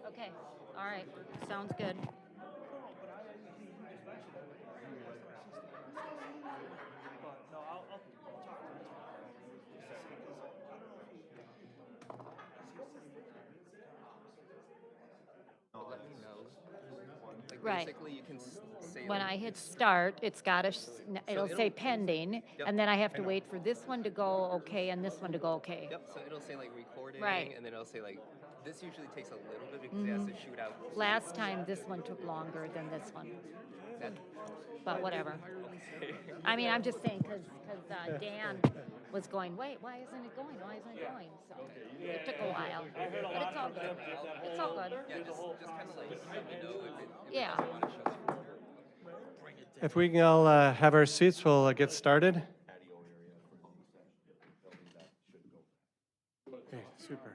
Okay, all right, sounds good. Let me know. Like Right. basically, you can say When like I hit start, it's got to, it'll it'll say pending, Yep. and then I have to wait for this one to go okay and this one to go okay. Yep. So it'll say like recording, Right. and then it'll say like this usually takes a little bit because it has to shoot out. Last time, this one took longer than this one, That but whatever. okay. I mean, I'm just saying, because Dan was going, wait, why isn't it going? Why isn't it going? So it took a while, but it's all good. It's all good. Yeah. Just kind of like let me know if it Yeah. doesn't want to show. If we can all have our seats, we'll get started. Okay, super.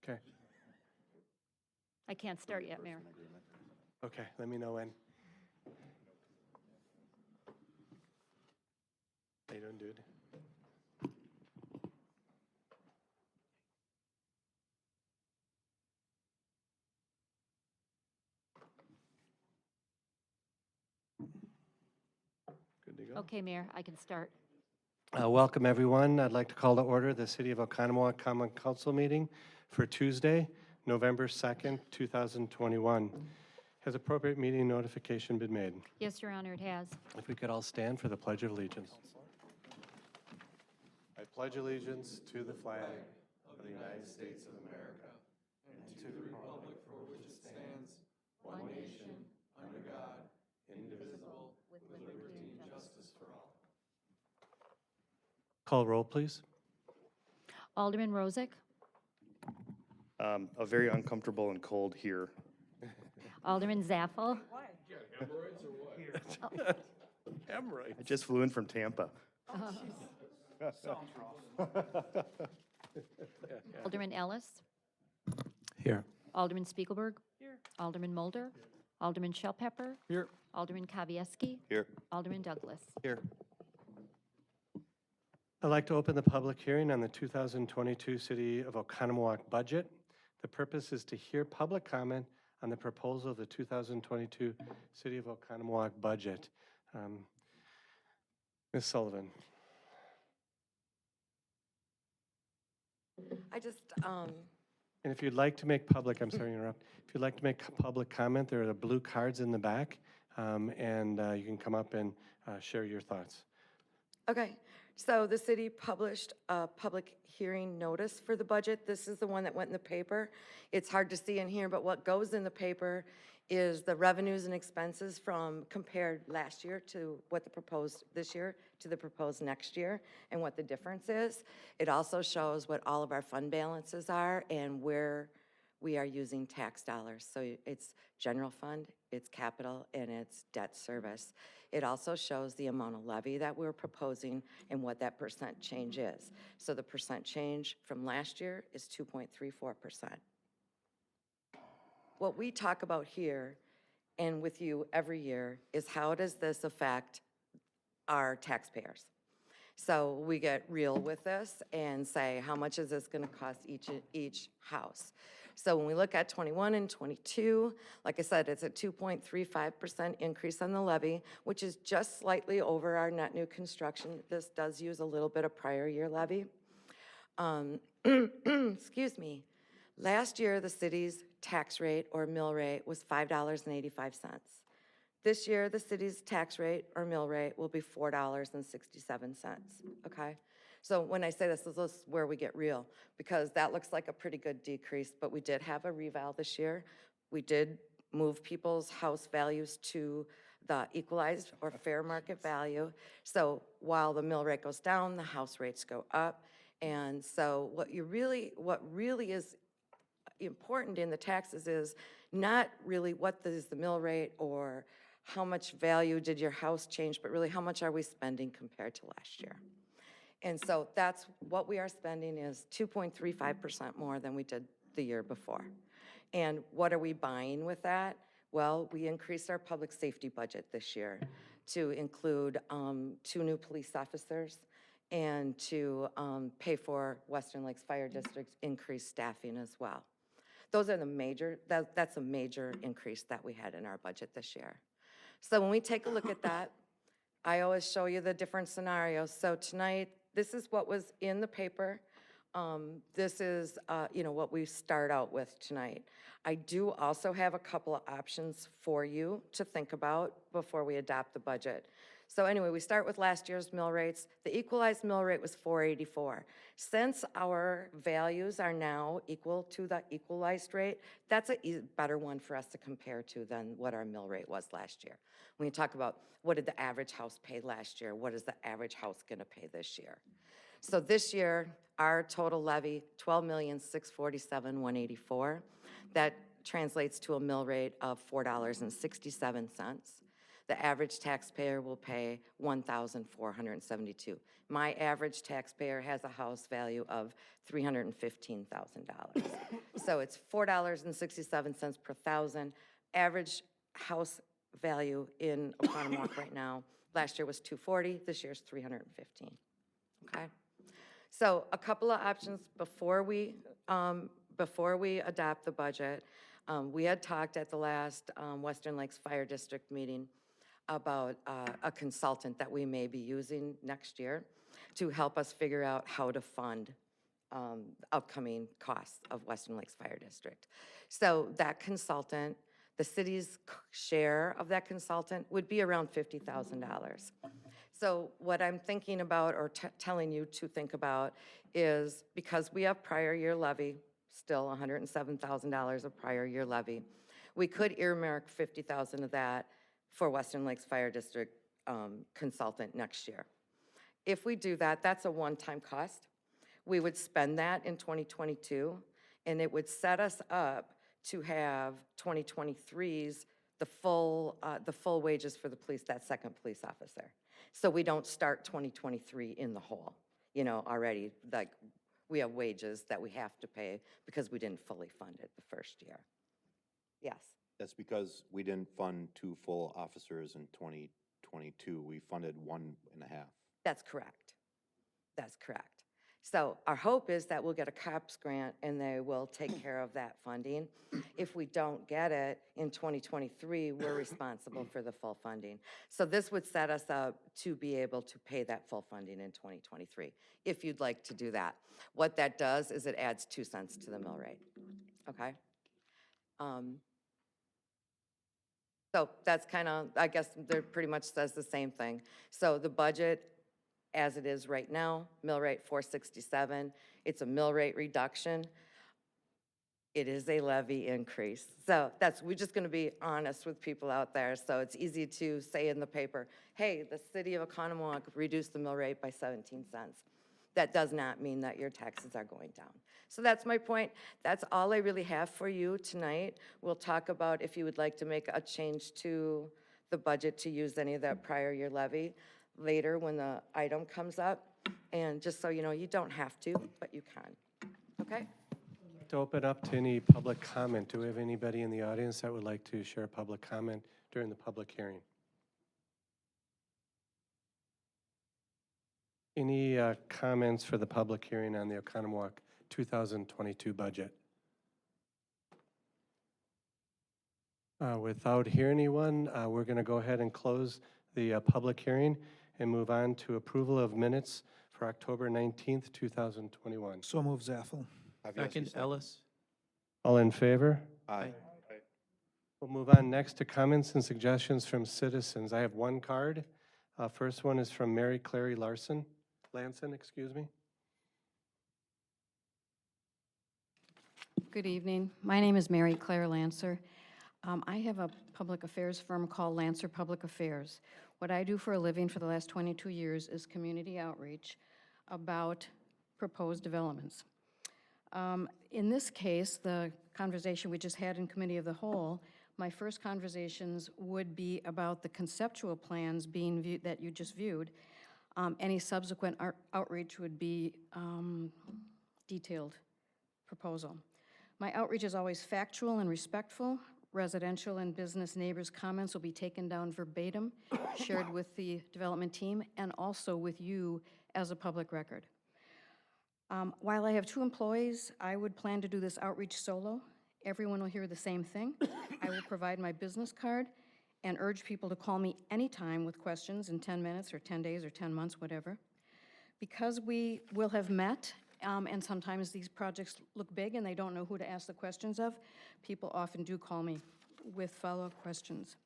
Okay, I can't start yet, Mayor. okay, let me know when. How you doing, dude? Good to go. Okay, Mayor, I can start. Welcome, everyone. I'd like to call to order the City of Oconomowoc Common Council meeting for Tuesday, November 2nd, 2021. Has appropriate meeting notification been made? Yes, Your Honor, it has. If we could all stand for the Pledge of Allegiance. I pledge allegiance to the flag of the United States of America and to the republic for which it stands, one nation, under God, indivisible, with liberty and justice for all. Call roll, please. Alderman Rozak, A very uncomfortable and cold here. Alderman Zaffel, Hemorrhoids. I just flew in from Tampa. Alderman Ellis, Here. Alderman Spiegelberg. Here. Alderman Mulder. Alderman Shellpepper. Here. Alderman Kavieski. Here. Alderman Douglas. Here. I'd like to open the public hearing on the 2022 City of Oconomowoc budget. The purpose is to hear public comment on the proposal of the 2022 City of Oconomowoc budget. Ms. Sullivan. I just, And if you'd like to make public, I'm sorry to interrupt. If you'd like to make public comment, there are the blue cards in the back, and you can come up and share your thoughts. okay, so the city published a public hearing notice for the budget. This is the one that went in the paper. It's hard to see in here, but what goes in the paper is the revenues and expenses from compared last year to what the proposed this year to the proposed next year and what the difference is. It also shows what all of our fund balances are and where we are using tax dollars. So it's general fund, it's capital, and it's debt service. It also shows the amount of levy that we're proposing and what that percent change is. So the percent change from last year is 2.34%. What we talk about here and with you every year is how does this affect our taxpayers? So we get real with this and say, how much is this going to cost each house? So when we look at 21 and 22, like I said, it's a 2.35% increase on the levy, which is just slightly over our net new construction. This does use a little bit of prior year levy. Excuse me. Last year, the city's tax rate or mill rate was $5.85. This year, the city's tax rate or mill rate will be $4.67, okay? So when I say this is where we get real, because that looks like a pretty good decrease, but we did have a reval this year. We did move people's house values to the equalized or fair market value. So while the mill rate goes down, the house rates go up. And so what really is important in the taxes is not really what is the mill rate or how much value did your house change, but really how much are we spending compared to last year. And so that's what we are spending is 2.35% more than we did the year before. And what are we buying with that? Well, we increased our public safety budget this year to include 2 new police officers and to pay for Western Lakes Fire District's increased staffing as well. Those are the major, that's a major increase that we had in our budget this year. So when we take a look at that, I always show you the different scenarios. So tonight, this is what was in the paper. This is, what we start out with tonight. I do also have a couple of options for you to think about before we adopt the budget. So anyway, we start with last year's mill rates. The equalized mill rate was 484. Since our values are now equal to the equalized rate, that's a better one for us to compare to than what our mill rate was last year. When you talk about what did the average house pay last year, what is the average house gonna pay this year? So this year, our total levy, $12,647,184. That translates to a mill rate of $4.67. The average taxpayer will pay $1,472. My average taxpayer has a house value of $315,000. So it's $4.67 per thousand. Average house value in Oconomowoc right now, last year was $240, this year's $315, okay? So a couple of options before we adopt the budget. We had talked at the last Western Lakes Fire District meeting about a consultant that we may be using next year to help us figure out how to fund upcoming costs of Western Lakes Fire District. So that consultant, the city's share of that consultant would be around $50,000. So what I'm thinking about, or telling you to think about, is because we have prior year levy, still $107,000 of prior year levy, we could earmark $50,000 of that for Western Lakes Fire District consultant next year. If we do that, that's a one-time cost. We would spend that in 2022, and it would set us up to have 2023's the full wages for the police, that second police officer. So we don't start 2023 in the hole, already. Like, we have wages that we have to pay because we didn't fully fund it the first year. Yes. That's because we didn't fund 2 full officers in 2022. We funded 1.5. That's correct. That's correct. So our hope is that we'll get a COPS grant and they will take care of that funding. If we don't get it in 2023, we're responsible for the full funding. So this would set us up to be able to pay that full funding in 2023, if you'd like to do that. What that does is it adds 2 cents to the mill rate, okay? So that's kind of, I guess, they're pretty much says the same thing. So the budget, as it is right now, mill rate 467. It's a mill rate reduction. It is a levy increase. So we're just going to be honest with people out there. So it's easy to say in the paper, hey, the city of Oconomowoc reduced the mill rate by 17 cents. That does not mean that your taxes are going down. So that's my point. That's all I really have for you tonight. We'll talk about if you would like to make a change to the budget to use any of that prior year levy later when the item comes up. And just so you know, you don't have to, but you can. Okay? To open up to any public comment, do we have anybody in the audience that would like to share public comment during the public hearing? Any comments for the public hearing on the Oconomowoc 2022 budget? Without hearing anyone, we're going to go ahead and close the public hearing and move on to approval of minutes for October 19th, 2021. So move Zaffel. Second, Ellis. All in favor? Aye. We'll move on next to comments and suggestions from citizens. I have one card. First one is from Mary Clary Lanson, excuse me. Good evening. My name is Mary Claire Lancer. I have a public affairs firm called Lancer Public Affairs. What I do for a living for the last 22 years is community outreach about proposed developments. In this case, the conversation we just had in Committee of the Whole, my first conversations would be about the conceptual plans being viewed, that you just viewed. Any subsequent outreach would be detailed proposal. My outreach is always factual and respectful, residential and business neighbors' comments will be taken down verbatim, shared with the development team, and also with you as a public record. While I have 2 employees, I would plan to do this outreach solo. Everyone will hear the same thing. I will provide my business card and urge people to call me anytime with questions in 10 minutes or 10 days or 10 months, whatever. Because we will have met, and sometimes these projects look big and they don't know who to ask the questions of, people often do call me with follow-up questions.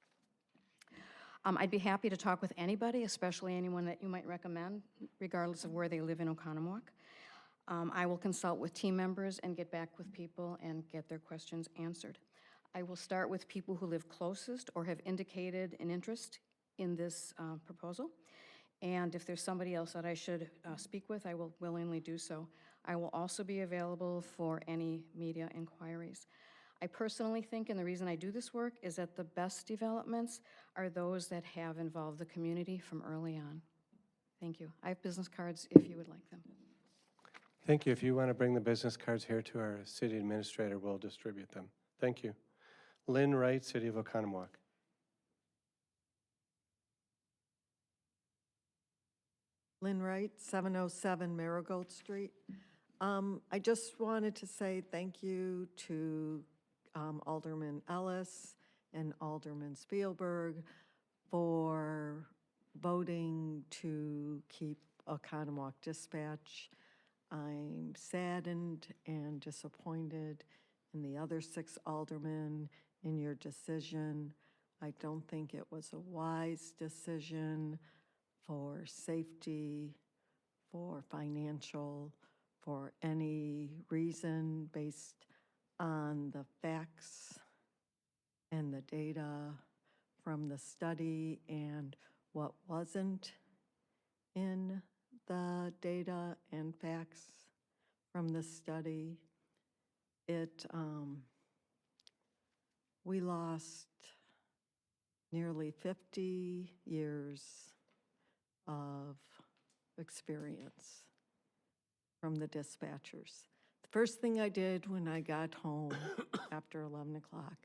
I'd be happy to talk with anybody, especially anyone that you might recommend, regardless of where they live in Oconomowoc. I will consult with team members and get back with people and get their questions answered. I will start with people who live closest or have indicated an interest in this proposal. And if there's somebody else that I should speak with, I will willingly do so. I will also be available for any media inquiries. I personally think, and the reason I do this work, is that the best developments are those that have involved the community from early on. Thank you. I have business cards if you would like them. Thank you. If you want to bring the business cards here to our city administrator, we'll distribute them. Thank you. Lynn Wright, City of Oconomowoc. Lynn Wright, 707 Marigold Street. I just wanted to say thank you to Alderman Ellis and Alderman Spielberg for voting to keep Oconomowoc Dispatch. I'm saddened and disappointed in the other 6 aldermen in your decision. I don't think it was a wise decision for safety, for financial, for any reason based on the facts and the data from the study and what wasn't in the data and facts from the study. We lost nearly 50 years of experience from the dispatchers. The first thing I did when I got home after 11 o'clock,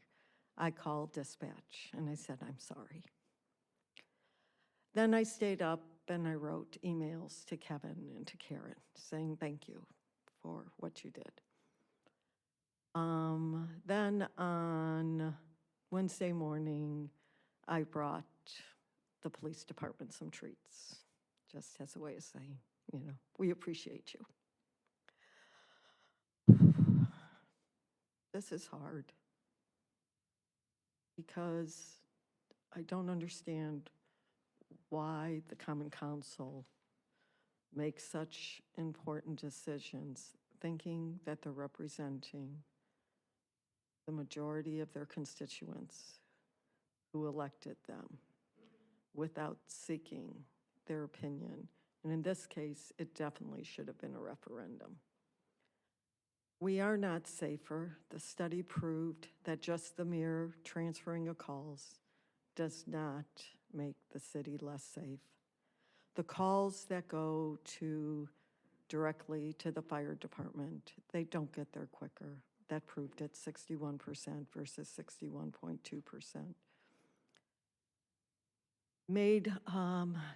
I called dispatch and I said, I'm sorry. Then I stayed up and I wrote emails to Kevin and to Karen saying thank you for what you did. Then on Wednesday morning, I brought the police department some treats, just as a way of saying, we appreciate you. This is hard because I don't understand why the Common Council makes such important decisions thinking that they're representing the majority of their constituents who elected them without seeking their opinion. And in this case, it definitely should have been a referendum. We are not safer. The study proved that just the mere transferring of calls does not make the city less safe. The calls that go directly to the fire department, they don't get there quicker. That proved it, 61% versus 61.2%.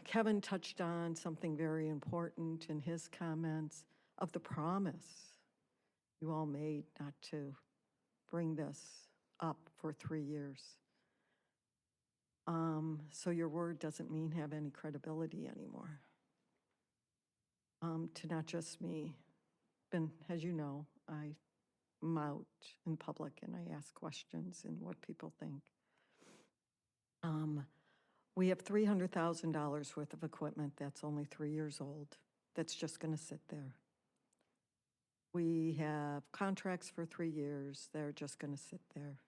Kevin touched on something very important in his comments of the promise you all made not to bring this up for 3 years. So your word doesn't mean have any credibility anymore. To not just me, but as you know, I'm out in public and I ask questions and what people think. We have $300,000 worth of equipment that's only 3 years old that's just going to sit there. We have contracts for 3 years. They're just going to sit there.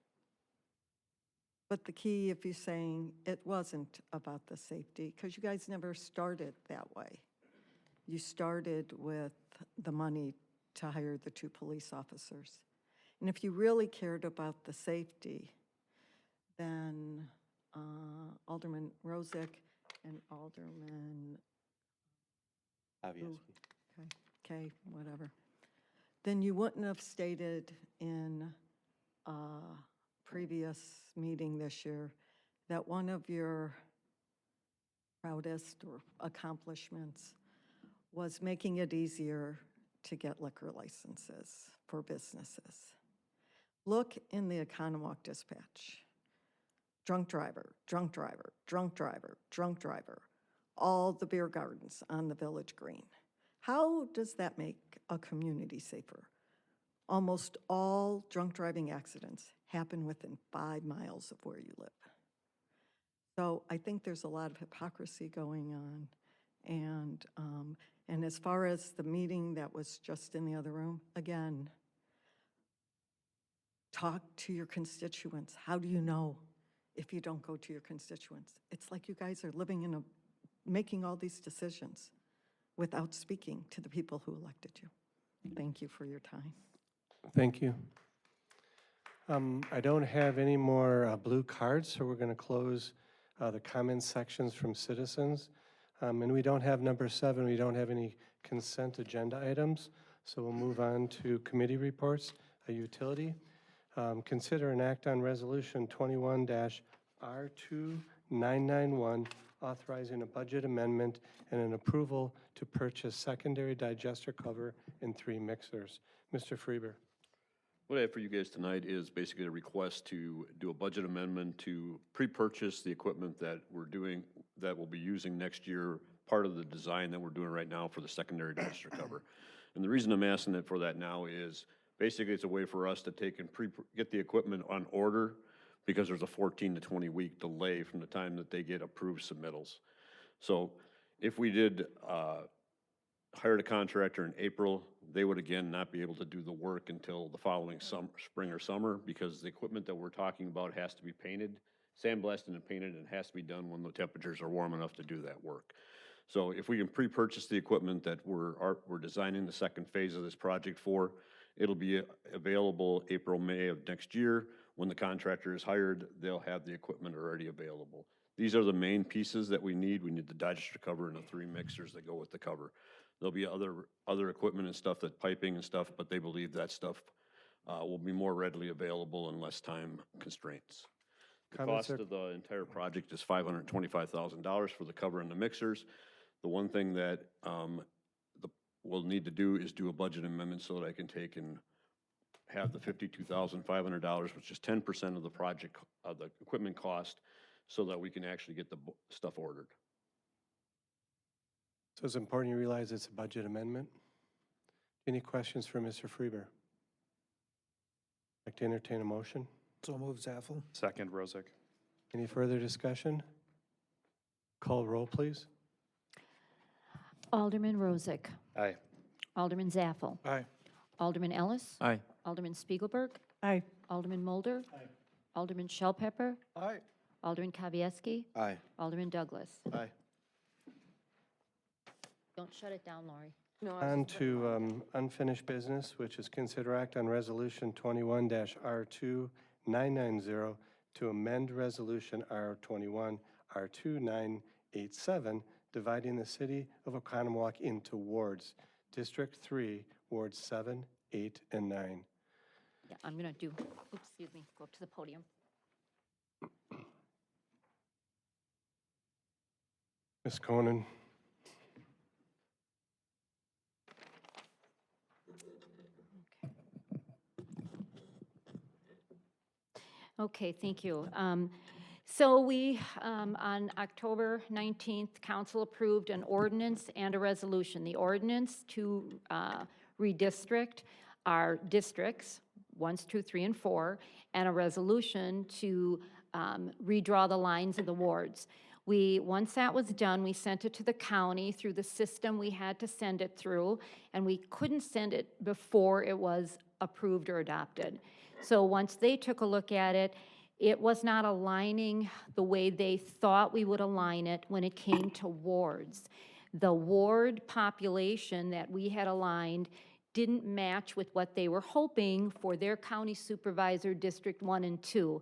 But the key, if you're saying it wasn't about the safety, because you guys never started that way. You started with the money to hire the 2 police officers. And if you really cared about the safety, then Alderman Rosick and Alderman Okay, whatever. Then you wouldn't have stated in previous meeting this year that one of your proudest or accomplishments was making it easier to get liquor licenses for businesses. Look in the Economowoc Dispatch. Drunk driver, drunk driver, drunk driver, drunk driver, all the beer gardens on the village green. How does that make a community safer? Almost all drunk driving accidents happen within 5 miles of where you live. So I think there's a lot of hypocrisy going on. And as far as the meeting that was just in the other room, again, talk to your constituents. How do you know if you don't go to your constituents? It's like you guys are living in making all these decisions without speaking to the people who elected you. Thank you for your time. Thank you. I don't have any more blue cards, so we're going to close the comment sections from citizens. And we don't have number 7, we don't have any consent agenda items, so we'll move on to committee reports. A utility. Consider an act on resolution 21-R2991, authorizing a budget amendment and an approval to purchase secondary digester cover and 3 mixers. Mr. Freeber. What I have for you guys tonight is basically a request to do a budget amendment to pre-purchase the equipment that we're doing, that we'll be using next year, part of the design that we're doing right now for the secondary digester cover. And the reason I'm asking it for that now is basically it's a way for us to take and get the equipment on order, because there's a 14 to 20 week delay from the time that they get approved submittals. So if we did hired a contractor in April, they would again not be able to do the work until the following spring or summer, because the equipment that we're talking about has to be painted, sandblasted and painted, and it has to be done when the temperatures are warm enough to do that work. So if we can pre-purchase the equipment that we're designing the second phase of this project for, it'll be available April, May of next year. When the contractor is hired, they'll have the equipment already available. These are the main pieces that we need. We need the digester cover and the 3 mixers that go with the cover. There'll be other equipment and stuff, that piping and stuff, but they believe that stuff will be more readily available and less time constraints. The Comments cost of the entire project is $525,000 for the cover and the mixers. The one thing that we'll need to do is do a budget amendment so that I can take and have the $52,500, which is 10% of the project, the equipment cost, so that we can actually get the stuff ordered. So it's important you realize it's a budget amendment. Any questions for Mr. Freeber? Like to entertain a motion? So move Zaffel. Second, Rozick. Any further discussion? Call roll, please. Alderman Rozick. Aye. Alderman Zaffel. Aye. Alderman Ellis. Aye. Alderman Spiegelberg. Aye. Alderman Mulder. Alderman Shellpepper. Aye. Alderman Kavieski. Aye. Alderman Douglas. Aye. Don't shut it down, Lori. No, I was On just- to unfinished business, which is consider act on resolution 21-R2990 to amend resolution R21-R2987, dividing the city of Oconomowoc into wards. District 3, wards 7, 8, and 9. Yeah, I'm going to do, oops, excuse me, go up to the podium. Ms. Conan. Okay, thank you. So we, on October 19th, council approved an ordinance and a resolution. The ordinance to redistrict our districts, 1, 2, 3, and 4, and a resolution to redraw the lines of the wards. Once that was done, we sent it to the county through the system we had to send it through, and we couldn't send it before it was approved or adopted. So once they took a look at it, it was not aligning the way they thought we would align it when it came to wards. The ward population that we had aligned didn't match with what they were hoping for their county supervisor, District 1 and 2.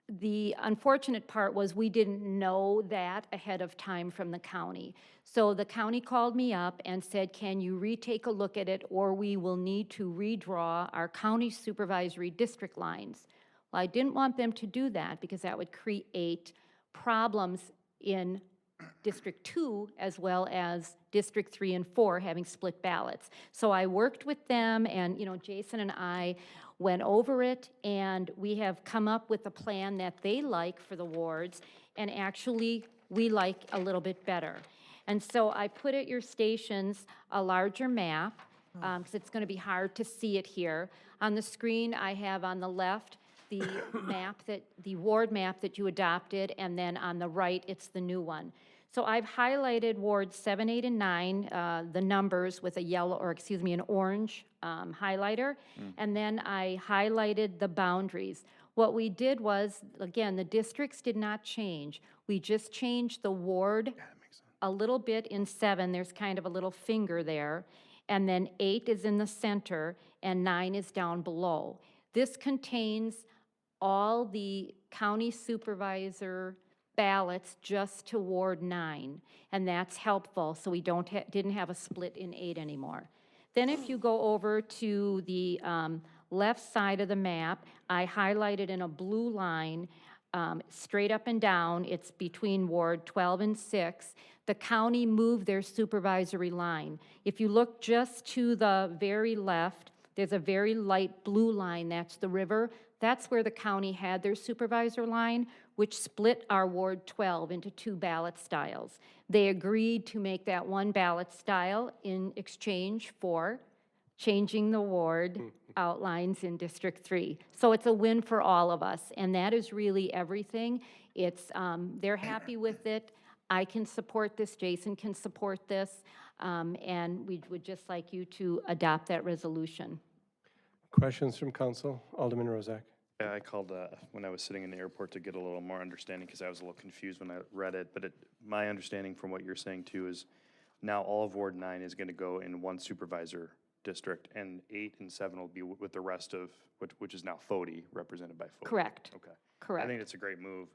The unfortunate part was we didn't know that ahead of time from the county. So the county called me up and said, can you retake a look at it, or we will need to redraw our county supervisory district lines. Well, I didn't want them to do that because that would create problems in District 2 as well as District 3 and 4 having split ballots. So I worked with them, and, Jason and I went over it, and we have come up with a plan that they like for the wards, and actually, we like a little bit better. And so I put at your stations a larger map, because it's going to be hard to see it here. On the screen, I have on the left the the ward map that you adopted, and then on the right, it's the new one. So I've highlighted wards 7, 8, and 9, the numbers with a yellow, or excuse me, an orange highlighter, and then I highlighted the boundaries. What we did was, again, the districts did not change. We just changed the ward a little bit in 7, there's kind of a little finger there, and then 8 is in the center, and 9 is down below. This contains all the county supervisor ballots just to Ward 9, and that's helpful, so we didn't have a split in 8 anymore. Then if you go over to the left side of the map, I highlighted in a blue line, straight up and down, it's between Ward 12 and 6. The county moved their supervisory line. If you look just to the very left, there's a very light blue line, that's the river. That's where the county had their supervisor line, which split our Ward 12 into 2 ballot styles. They agreed to make that one ballot style in exchange for changing the ward outlines in District 3. So it's a win for all of us, and that is really everything. It's, they're happy with it. I can support this, Jason can support this, and we would just like you to adopt that resolution. Questions from council? Alderman Rozak. Yeah, I called when I was sitting in the airport to get a little more understanding because I was a little confused when I read it. But my understanding from what you're saying too is now all of Ward 9 is going to go in one supervisor district, and 8 and 7 will be with the rest of, which is now FODE, represented by FODE. Correct. Okay. Correct. I think it's a great move.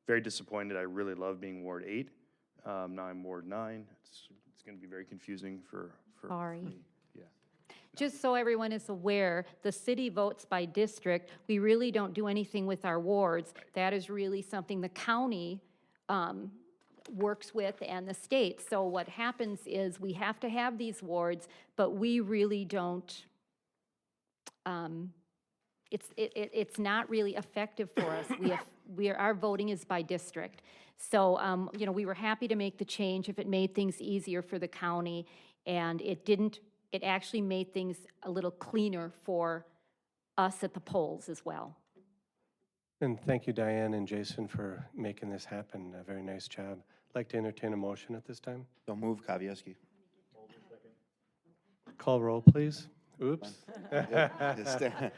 Very disappointed. I really love being Ward 8. Now I'm Ward 9. It's going to be very confusing for Sorry. me. Yeah. Just so everyone is aware, the city votes by district. We really don't do anything with our wards. That is really something the county works with and the state. So what happens is we have to have these wards, but we really don't, it's not really effective for us. Our voting is by district. So, we were happy to make the change if it made things easier for the county, and it actually made things a little cleaner for us at the polls as well. And thank you, Diane and Jason, for making this happen. A very nice job. I'd like to entertain a motion at this time. So move, Kavieski. Call roll, please. Oops. Just stand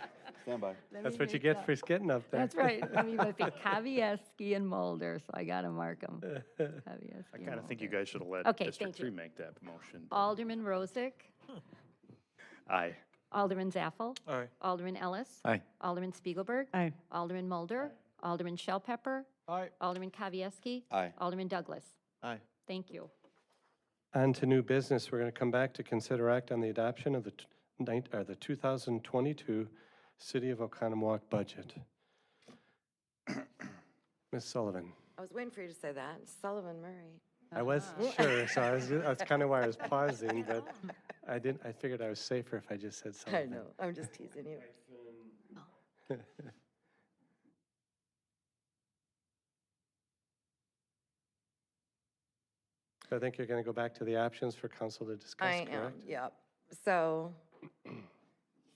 by. That's what you get for getting up there. That's right. I mean, I think Kavieski and Mulder, so I got to mark them. I kind of think you guys should have let Okay, District thank you. 3 make that motion. Alderman Rozak, Aye. Alderman Zaffel. Aye. Alderman Ellis. Aye. Alderman Spiegelberg. Aye. Alderman Mulder. Alderman Shellpepper. Aye. Alderman Kavieski. Aye. Alderman Douglas. Aye. Thank you. On to new business. We're going to come back to consider act on the adoption of the 2022 City of Oconomowoc budget. Ms. Sullivan. I was waiting for you to say that. Sullivan Murray. I was sure, so that's kind of why I was pausing, but I figured I was safer if I just said I Sullivan. know, I'm just teasing you. So I think you're going to go back to the options for council to discuss, I correct? am, yep. So,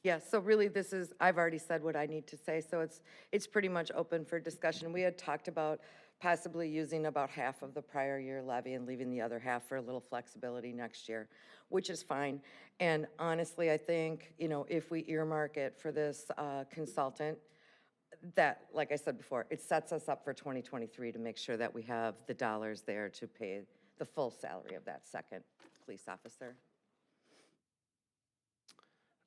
yeah, so really this is, I've already said what I need to say, so it's pretty much open for discussion. We had talked about possibly using about half of the prior year levy and leaving the other half for a little flexibility next year, which is fine. And honestly, I think, if we earmark it for this consultant, that, like I said before, it sets us up for 2023 to make sure that we have the dollars there to pay the full salary of that second police officer.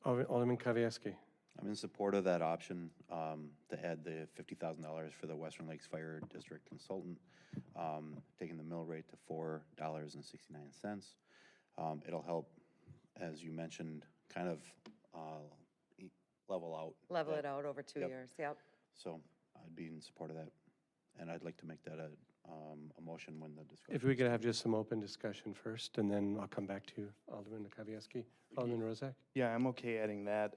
Alderman Kavieski. I'm in support of that option to add the $50,000 for the Western Lakes Fire District consultant, taking the mill rate to $4.69. It'll help, as you mentioned, kind of level out. Level it out over 2 Yep. years, yep. So I'd be in support of that. And I'd like to make that a motion when the discussion. If we could have just some open discussion first, and then I'll come back to you, Alderman Kavieski. Alderman Rozak? Yeah, I'm okay adding that.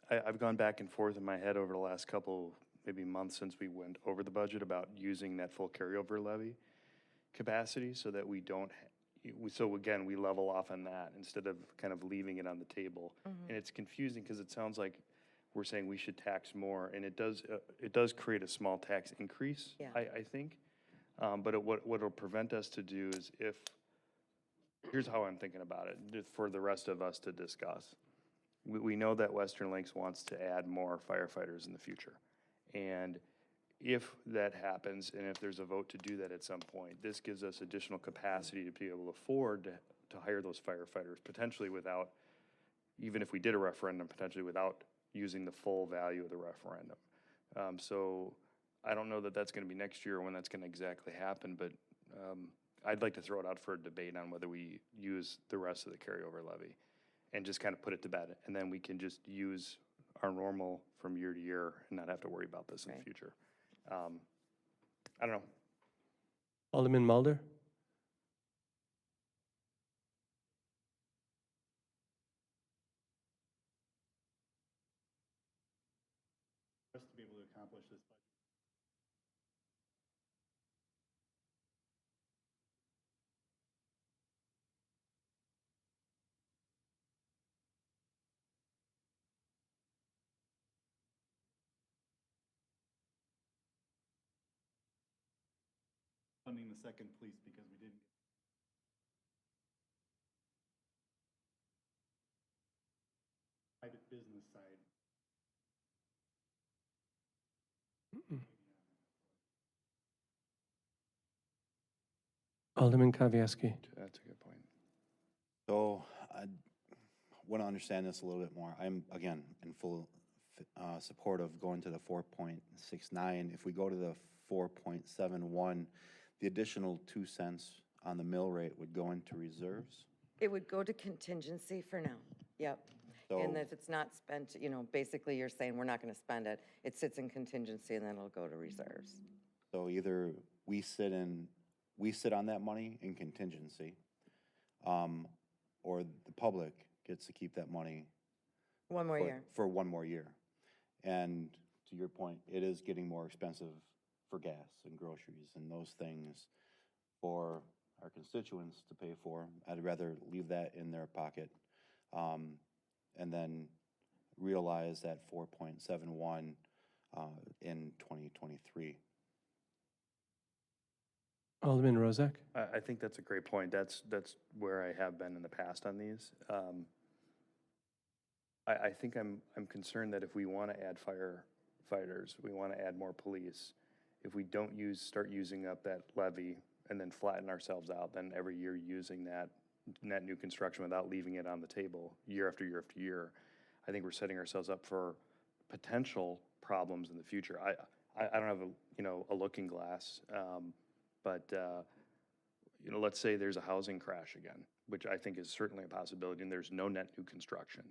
I've gone back and forth in my head over the last couple, maybe months since we went over the budget about using that full carryover levy capacity so that we don't, so again, we level off on that instead of kind of leaving it on the table. And it's confusing because it sounds like we're saying we should tax more, and it does create a small tax increase, Yeah. I think. But what it'll prevent us to do is here's how I'm thinking about it, just for the rest of us to discuss. We know that Western Links wants to add more firefighters in the future. And if that happens, and if there's a vote to do that at some point, this gives us additional capacity to be able to afford to hire those firefighters, potentially without, even if we did a referendum, potentially without using the full value of the referendum. So I don't know that that's going to be next year or when that's going to exactly happen, but I'd like to throw it out for a debate on whether we use the rest of the carryover levy and just kind of put it to bed. And then we can just use our normal from year to year and not have to worry about this in the Right. future. I don't know. Alderman Mulder? For us to be able to accomplish this budget. Funding the second police because we didn't. Private business side. Alderman Kavieski? That's a good point. So I want to understand this a little bit more. I'm, again, in full support of going to the 4.69. If we go to the 4.71, the additional 2 cents on the mill rate would go into reserves. It would go to contingency for now. Yep. And So- if it's not spent, basically you're saying we're not going to spend it. It sits in contingency and then it'll go to reserves. So either we sit on that money in contingency, or the public gets to keep that money One more year. for one more year. And to your point, it is getting more expensive for gas and groceries and those things for our constituents to pay for. I'd rather leave that in their pocket, and then realize that 4.71 in 2023. Alderman Rozak? I think that's a great point. That's where I have been in the past on these. I think I'm concerned that if we want to add firefighters, we want to add more police, if we don't start using up that levy and then flatten ourselves out, then every year using that net new construction without leaving it on the table year after year after year, I think we're setting ourselves up for potential problems in the future. I don't have a looking glass, but let's say there's a housing crash again, which I think is certainly a possibility, and there's no net new construction,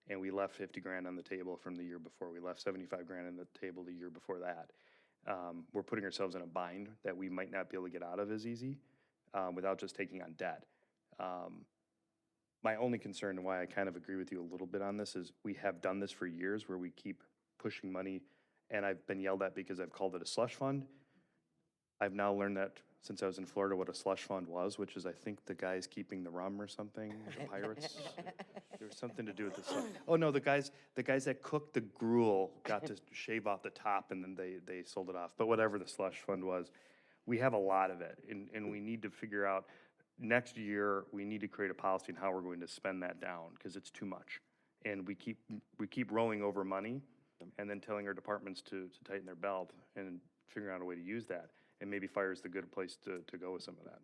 and we left 50 grand on the table from the year before. We left 75 grand on the table the year before that. We're putting ourselves in a bind that we might not be able to get out of as easy without just taking on debt. My only concern, and why I kind of agree with you a little bit on this, is we have done this for years where we keep pushing money, and I've been yelled at because I've called it a slush fund. I've now learned that since I was in Florida what a slush fund was, which is I think the guys keeping the rum or something, the pirates. There was something to do with the slush. Oh no, the guys that cooked the gruel got to shave off the top and then they sold it off. But whatever the slush fund was, we have a lot of it, and we need to figure out next year we need to create a policy on how we're going to spend that down because it's too much, and we keep rolling over money, and then telling our departments to tighten their belt and figuring out a way to use that. And maybe fire is the good place to go with some of that.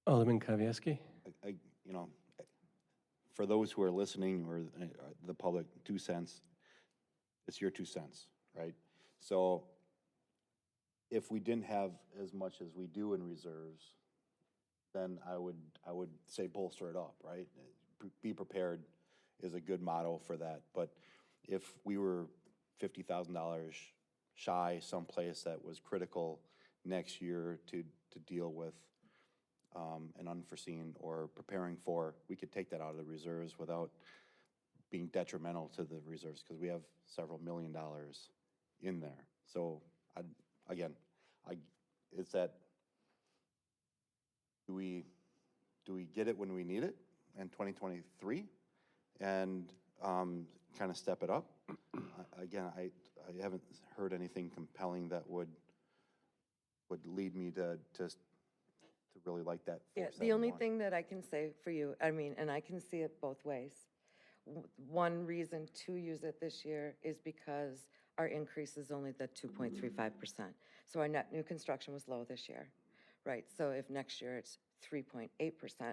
Alderman Kavieski? For those who are listening or the public, 2 cents, it's your 2 cents, right? So if we didn't have as much as we do in reserves, then I would say bolster it up, right? Be prepared is a good motto for that. But if we were $50,000 shy someplace that was critical next year to deal with an unforeseen or preparing for, we could take that out of the reserves without being detrimental to the reserves, because we have several $1 million in there. So it's that, do we get it when we need it in 2023 and kind of step it up? Again, I haven't heard anything compelling that would lead me to really like that. Yeah, the only 471. thing that I can say for you, I mean, and I can see it both ways. One reason to use it this year is because our increase is only the 2.35%. So our net new construction was low this year, right? So if next year it's 3.8%,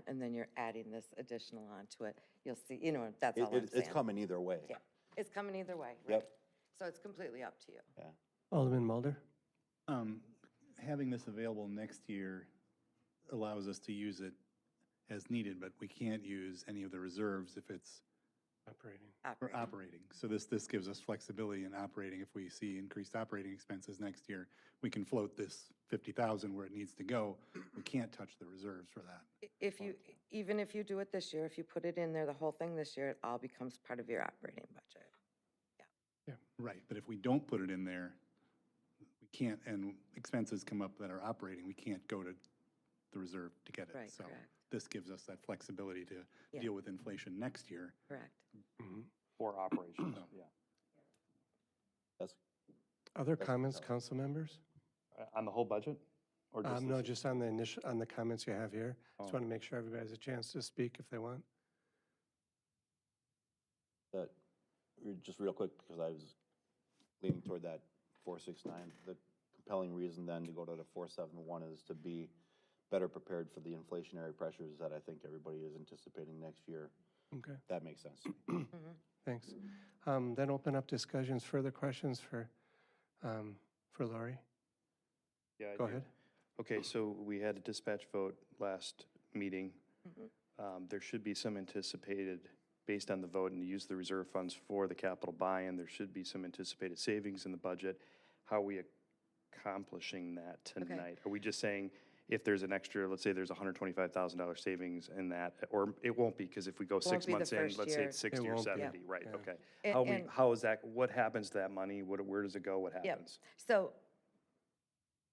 and then you're adding this additional onto it, you'll see, you know, that's all I'm saying. It's coming either way. Yeah, it's coming either way, right? Yep. So it's completely up to you. Yeah. Alderman Mulder? Having this available next year allows us to use it as needed, but we can't use any of the reserves if it's Operating. for operating. So this gives us flexibility in operating. If we see increased operating expenses next year, we can float this 50,000 where it needs to go. We can't touch the reserves for that. If you, even if you do it this year, if you put it in there, the whole thing this year, it all becomes part of your operating budget. Right, but if we don't put it in there, we can't, and expenses come up that are operating, we can't go to the reserve to get it. Right, So correct. this gives us that flexibility to Yeah. deal with inflation next year. Correct. For operations, yeah. That's, Other That's comments, compelling. council members? On the whole budget? Or just No, this? just on the initial, on the comments you have here. Just Oh. want to make sure everybody has a chance to speak if they want. that, just real quick, because I was leaning toward that 469, the compelling reason then to go to the 471 is to be better prepared for the inflationary pressures that I think everybody is anticipating next year. Okay, That makes sense. thanks. Then open up discussions, further questions for Lori? Yeah, I Go do. ahead. Okay, so we had a dispatch vote last meeting. There should be some anticipated, based on the vote and the use of the reserve funds for the capital buy-in, there should be some anticipated savings in the budget. How are we accomplishing that tonight? Are we just saying if there's an extra, let's say there's $125,000 savings in that, or it won't be, because if we go Won't 6 be the months in, first let's say year. it's 60 It or won't be. 70, right, Yeah. okay. And- How is that, what happens to that money? Where does it go? What Yep. happens? So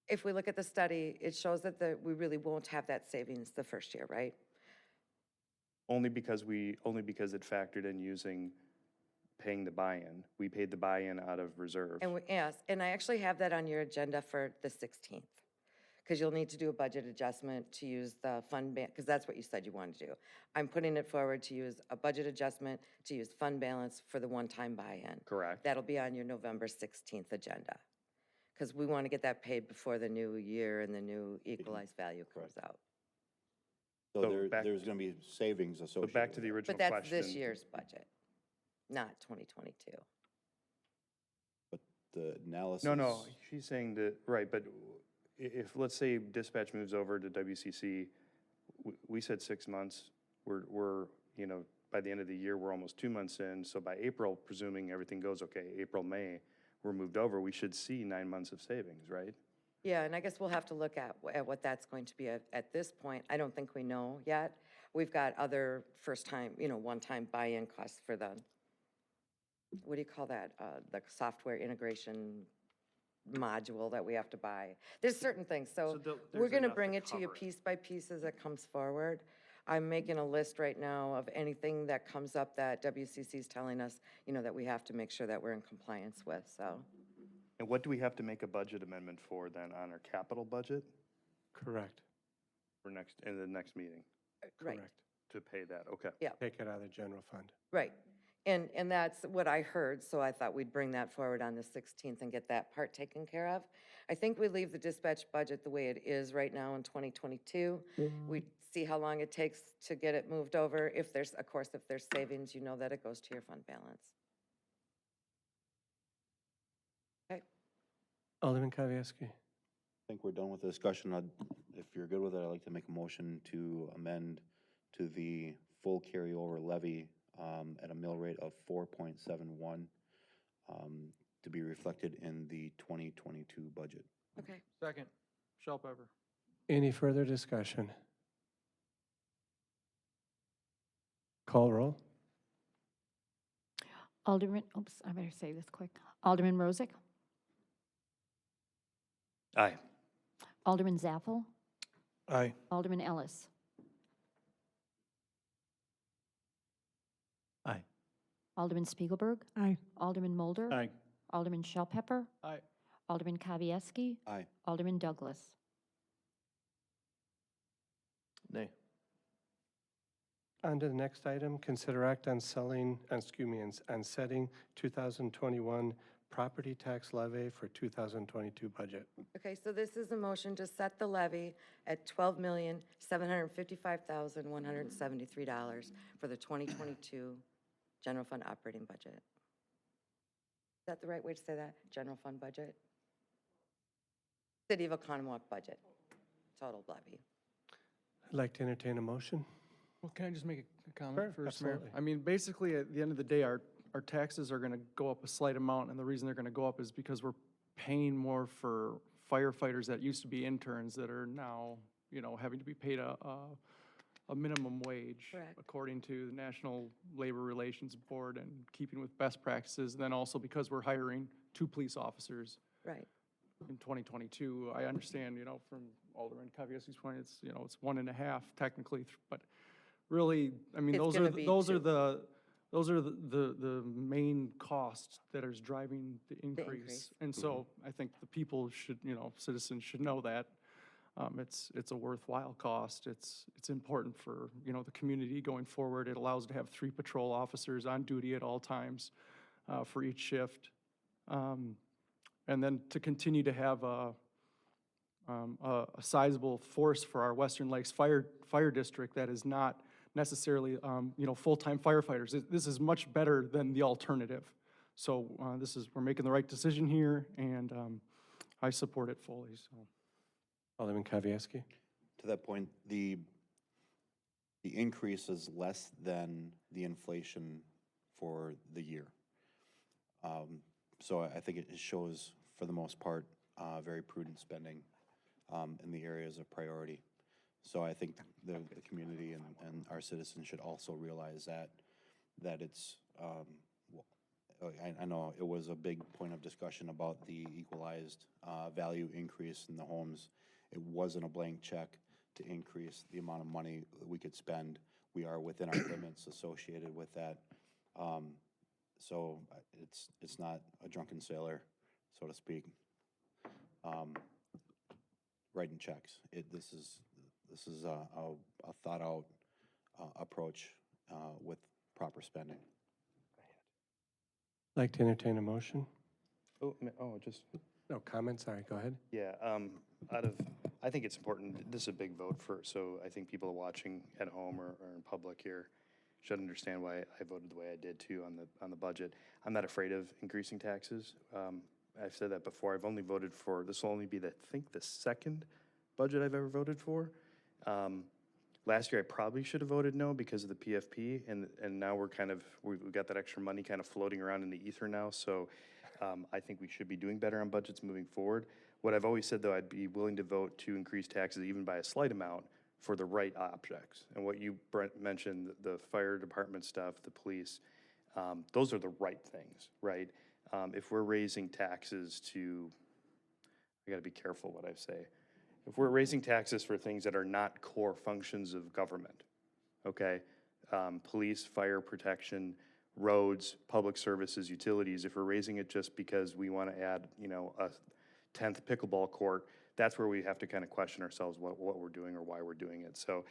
if we look at the study, it shows that we really won't have that savings the first year, right? Only because it factored in using, paying the buy-in. We paid the buy-in out of reserve. Yes, and I actually have that on your agenda for the 16th, because you'll need to do a budget adjustment to use the fund, because that's what you said you wanted to do. I'm putting it forward to use a budget adjustment to use fund balance for the one-time buy-in. Correct. That'll be on your November 16th agenda, because we want to get that paid before the new year and the new equalized value comes out. So So back- there's going to be savings So associated back to the with original But question. that's this year's budget, not 2022. it. But the analysis. No, she's saying that, right, but if, let's say dispatch moves over to WCC, we said 6 months, we're, by the end of the year, we're almost 2 months in, so by April, presuming everything goes okay, April, May, we're moved over, we should see 9 months of savings, right? Yeah, and I guess we'll have to look at what that's going to be at this point. I don't think we know yet. We've got other first-time, one-time buy-in costs for the, what do you call that? The software integration module that we have to buy. There's certain things, so there's we're going to enough to bring it to you cover it. piece by piece as it comes forward. I'm making a list right now of anything that comes up that WCC is telling us, that we have to make sure that we're in compliance with, so. And what do we have to make a budget amendment for then on our capital budget Correct, in the next meeting Right, correct. to pay that? Okay. yeah. Take it out of the general fund. Right. And that's what I heard, so I thought we'd bring that forward on the 16th and get that part taken care of. I think we leave the dispatch budget the way it is right now in 2022. We see how long it takes to get it moved over. If there's savings, you know that it goes to your fund balance. Okay, Alderman Kavieski? I think we're done with the discussion. If you're good with it, I'd like to make a motion to amend to the full carryover levy at a mill rate of 4.71, to be reflected in the 2022 budget. Okay. Second, Shellpepper. Any further discussion? Call roll. Alderman, oops, I better say this quick. Alderman Rozak? Aye. Alderman Zappel? Aye. Alderman Ellis? Aye. Alderman Spiegelberg? Aye. Alderman Mulder? Aye. Alderman Shellpepper? Aye. Alderman Kavieski? Aye. Alderman Douglas? Nay. On to the next item, consider act on on setting 2021 property tax levy for 2022 budget. Okay, so this is a motion to set the levy at $12,755,173 for the 2022 general fund operating budget. Is that the right way to say that? General fund budget? City of Oconomowoc budget, total levy. I'd like to entertain a motion. Well, can I just make a Sure, comment first, Mayor? absolutely. I mean, basically, at the end of the day, our taxes are gonna go up a slight amount, and the reason they're gonna go up is because we're paying more for firefighters that used to be interns that are now, having to be paid a minimum wage. Correct. According to the National Labor Relations Board and keeping with best practices. Then also because we're hiring 2 police officers Right. in 2022. I understand, from Alderman Kavieski's point, it's 1.5 technically, but really, I mean, It's those gonna are, be those are 2. the main costs that is driving the increase. increase. And so I think the people should, citizens should know that. It's a worthwhile cost. It's important for, the community going forward. It allows to have 3 patrol officers on duty at all times for each shift. And then to continue to have a sizable force for our Western Lakes Fire District that is not necessarily, full-time firefighters. This is much better than the alternative. So we're making the right decision here, and I support it fully, so. Alderman Kavieski. To that point, the increase is less than the inflation for the year. So I think it shows, for the most part, very prudent spending in the areas of priority. So I think the community and our citizens should also realize that it's, I know it was a big point of discussion about the equalized value increase in the homes. It wasn't a blank check to increase the amount of money that we could spend. We are within our limits associated with that. So it's not a drunken sailor, so to speak, writing checks. This is a thought-out approach with proper spending. Like to entertain a motion? Just. No comments, sorry, go ahead. Yeah, I think it's important, this is a big vote so I think people watching at home or in public here should understand why I voted the way I did too on the budget. I'm not afraid of increasing taxes. I've said that before. I've only voted for, this will only be the second budget I've ever voted for. Last year I probably should have voted no because of the PFP, and now we've got that extra money kind of floating around in the ether now, so I think we should be doing better on budgets moving forward. What I've always said, though, I'd be willing to vote to increase taxes even by a slight amount for the right objects. And what you, Brent, mentioned, the fire department stuff, the police, those are the right things, right? If we're raising taxes I gotta be careful what I say. If we're raising taxes for things that are not core functions of government, okay? Police, fire protection, roads, public services, utilities, if we're raising it just because we want to add, a 10th pickleball court, that's where we have to kind of question ourselves what we're doing or why we're doing it. So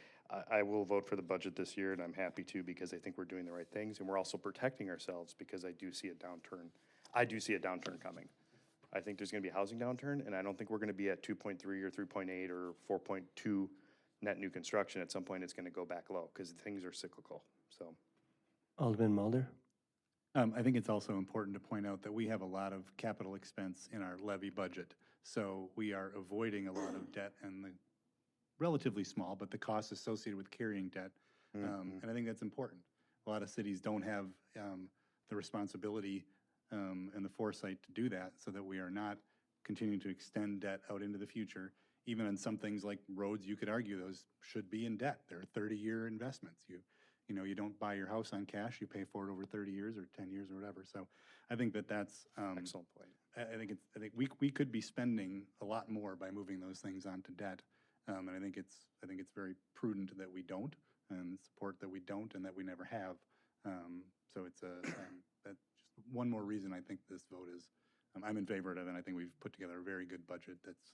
I will vote for the budget this year, and I'm happy to because I think we're doing the right things, and we're also protecting ourselves because I do see a downturn. I do see a downturn coming. I think there's going to be a housing downturn, and I don't think we're going to be at 2.3 or 3.8 or 4.2 net new construction. At some point, it's going to go back low because things are cyclical, so. Alderman Mulder. I think it's also important to point out that we have a lot of capital expense in our levy budget. So we are avoiding a lot of debt and the relatively small, but the costs associated with carrying debt. And I think that's important. A lot of cities don't have the responsibility and the foresight to do that so that we are not continuing to extend debt out into the future. Even on some things like roads, you could argue those should be in debt. They're 30-year investments. You know, you don't buy your house on cash, you pay for it over 30 years or 10 years or whatever. So I think that's Excellent point. I think we could be spending a lot more by moving those things onto debt. And I think it's very prudent that we don't, and support that we don't and that we never have. So it's that's just one more reason I think this vote is, I'm in favor of it, and I think we've put together a very good budget that's,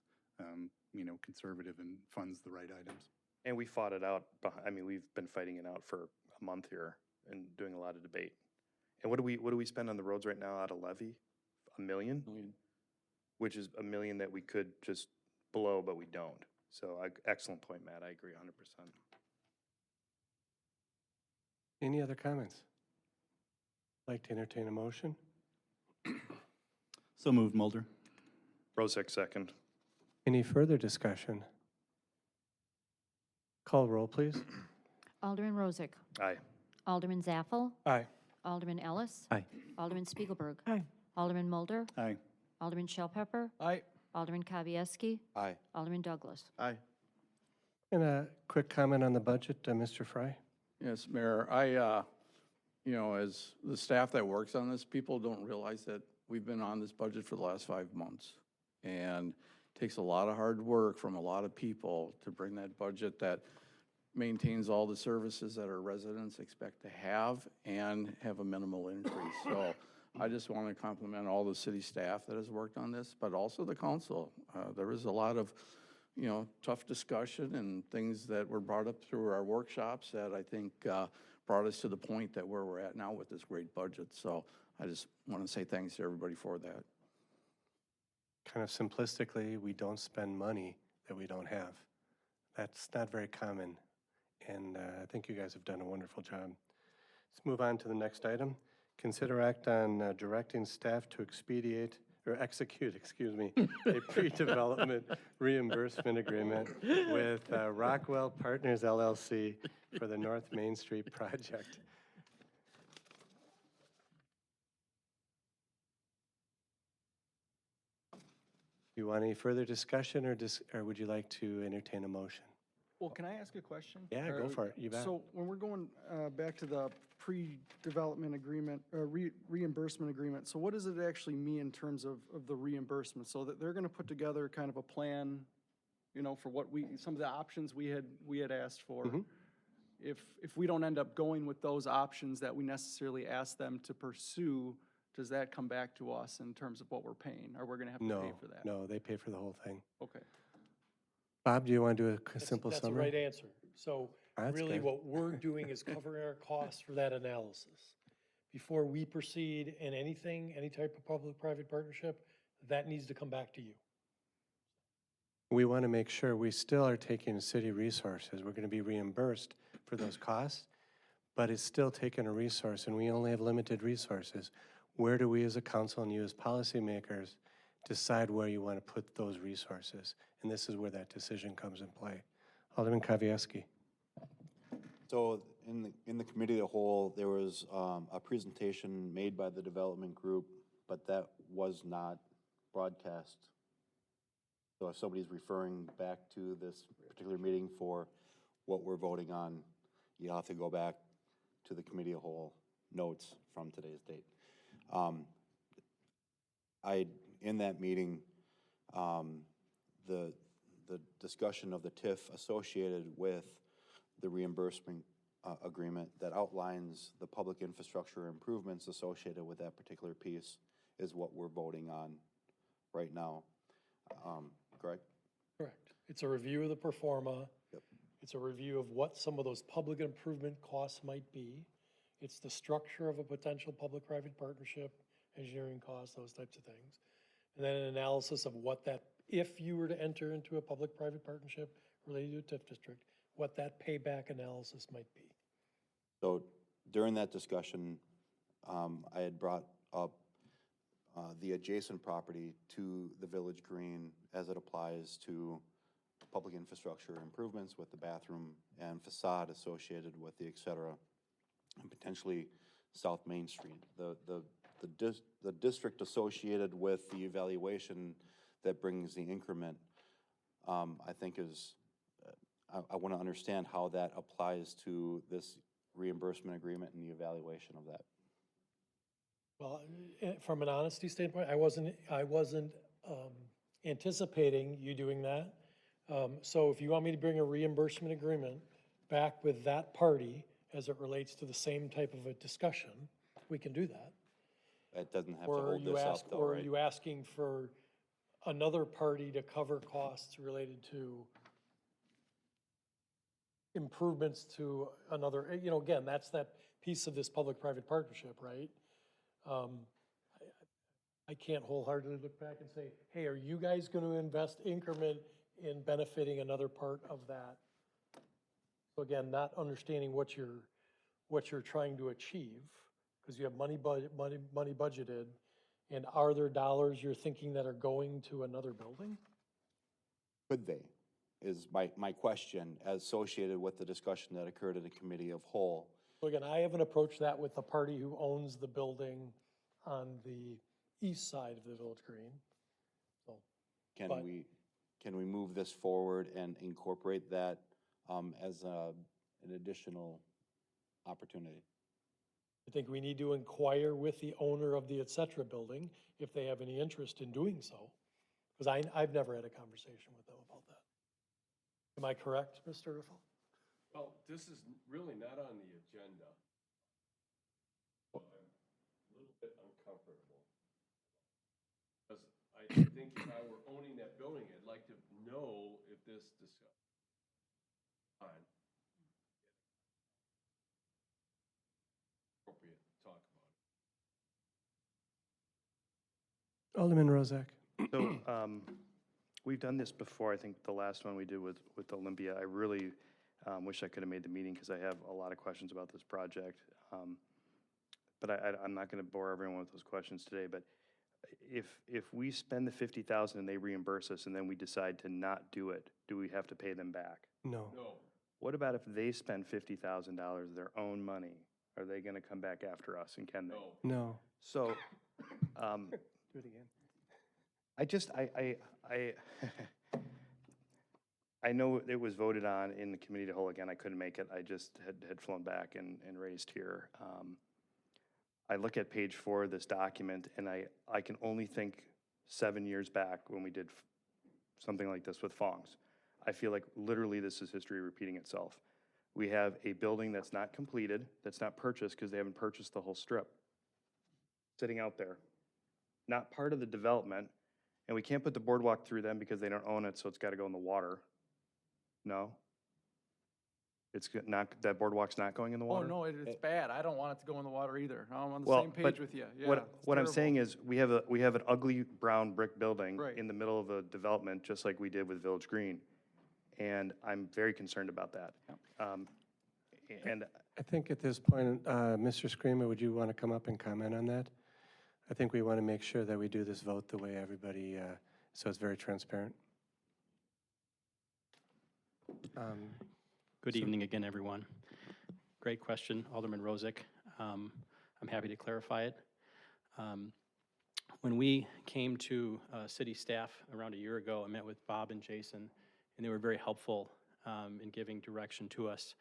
you know, conservative and funds the right items. And we fought it out. I mean, we've been fighting it out for a month here and doing a lot of debate. And what do we spend on the roads right now out of levy? $1 million? Which is $1 million that we could just blow, but we don't. So excellent point, Matt. I agree 100%. Any other comments? Like to entertain a motion? So moved, Mulder. Rozak, second. Any further discussion? Call roll, please. Alderman Rozak. Aye. Alderman Zaffel. Aye. Alderman Ellis. Aye. Alderman Spiegelberg. Aye. Alderman Mulder. Aye. Alderman Shellpepper. Aye. Alderman Kavieski. Aye. Alderman Douglas. Aye. And a quick comment on the budget, Mr. Fry? Yes, Mayor, you know, as the staff that works on this, people don't realize that we've been on this budget for the last 5 months. And it takes a lot of hard work from a lot of people to bring that budget that maintains all the services that our residents expect to have and have a minimal increase. So I just want to compliment all the city staff that has worked on this, but also the council. There was a lot of, you know, tough discussion and things that were brought up through our workshops that I think brought us to the point that where we're at now with this great budget. So I just want to say thanks to everybody for that. Kind of simplistically, we don't spend money that we don't have. That's not very common, and I think you guys have done a wonderful job. Let's move on to the next item. Consider act on directing staff to execute, a pre-development reimbursement agreement with Rockwell Partners LLC for the North Main Street project. You want any further discussion, or would you like to entertain a motion? Well, can I ask a question? Yeah, go for it. You bet. So when we're going back to the pre-development agreement, reimbursement agreement, so what does it actually mean in terms of the reimbursement? So that they're going to put together kind of a plan, you know, for what some of the options we had asked for. Mhm. If we don't end up going with those options that we necessarily asked them to pursue, does that come back to us in terms of what we're paying? Or we're going to have to pay for that? No, they pay for the whole thing. Okay. Bob, do you want to do a simple That's summary? the right answer. So That's really good. what we're doing is covering our costs for that analysis. Before we proceed in anything, any type of public-private partnership, that needs to come back to you. We want to make sure we still are taking city resources. We're going to be reimbursed for those costs, but it's still taking a resource, and we only have limited resources. Where do we as a council and you as policymakers decide where you want to put those resources? And this is where that decision comes in play. Alderman Kavieski. So in the committee of the whole, there was a presentation made by the development group, but that was not broadcast. So if somebody's referring back to this particular meeting for what we're voting on, you have to go back to the committee of whole notes from today's date. In that meeting, the discussion of the TIF associated with the reimbursement agreement that outlines the public infrastructure improvements associated with that particular piece is what we're voting on right now. Correct? Correct. It's a review of the pro forma. Yep. It's a review of what some of those public improvement costs might be. It's the structure of a potential public-private partnership, engineering costs, those types of things. And then an analysis of what that, if you were to enter into a public-private partnership related to a TIF district, what that payback analysis might be. So during that discussion, I had brought up the adjacent property to the Village Green as it applies to public infrastructure improvements with the bathroom and facade associated with the et cetera, and potentially South Main Street. The the district associated with the evaluation that brings the increment, I think is, I want to understand how that applies to this reimbursement agreement and the evaluation of that. Well, from an honesty standpoint, I wasn't anticipating you doing that. So if you want me to bring a reimbursement agreement back with that party as it relates to the same type of a discussion, we can do that. It doesn't have to Or are hold you this ask, up though, or are right? you asking for another party to cover costs related to improvements to another, again, that's that piece of this public-private partnership, right? I can't wholeheartedly look back and say, hey, are you guys going to invest increment in benefiting another part of that? So again, not understanding what you're trying to achieve, because you have money budgeted, and are there dollars you're thinking that are going to another building? Could they, is my question, associated with the discussion that occurred at a committee of whole. So again, I haven't approached that with the party who owns the building on the east side of the Village Green. So, Can But- we move this forward and incorporate that as an additional opportunity? I think we need to inquire with the owner of the et cetera building if they have any interest in doing so. Because I've never had a conversation with them about that. Am I correct, Mr. Riffle? Well, this is really not on the agenda. So I'm a little bit uncomfortable. Because I think if I were owning that building, I'd like to know if this discussion on appropriate to talk about it. Alderman Rozak. So, we've done this before. I think the last one we did with Olympia, I really wish I could have made the meeting because I have a lot of questions about this project. But I'm not going to bore everyone with those questions today, but if we spend the $50,000 and they reimburse us and then we decide to not do it, do we have to pay them back? No. No, What about if they spend $50,000 of their own money? Are they going to come back after us, and can they? no. No. So, Do it again. I know it was voted on in the committee to whole again. I couldn't make it. I just had flown back and raised here. I look at page 4 of this document, and I can only think 7 years back when we did something like this with Fongs. I feel like literally this is history repeating itself. We have a building that's not completed, that's not purchased because they haven't purchased the whole strip, sitting out there, not part of the development, and we can't put the boardwalk through them because they don't own it, so it's got to go in the water. No? It's not, that boardwalk's not going in the Oh, water? no, it's bad. I don't want it to go in the water either. I'm on the Well, same but page with you. Yeah, What it's I'm terrible. saying is, we have an ugly brown brick building Right. in the middle of a development, just like we did with Village Green. And I'm very concerned about that. And I think at this point, Mr. Screamer, would you want to come up and comment on that? I think we want to make sure that we do this vote the way everybody, so it's very transparent. Good evening again, everyone. Great question, Alderman Rozak. I'm happy to clarify it. When we came to city staff around a year ago, I met with Bob and Jason, and they were very helpful in giving direction to us.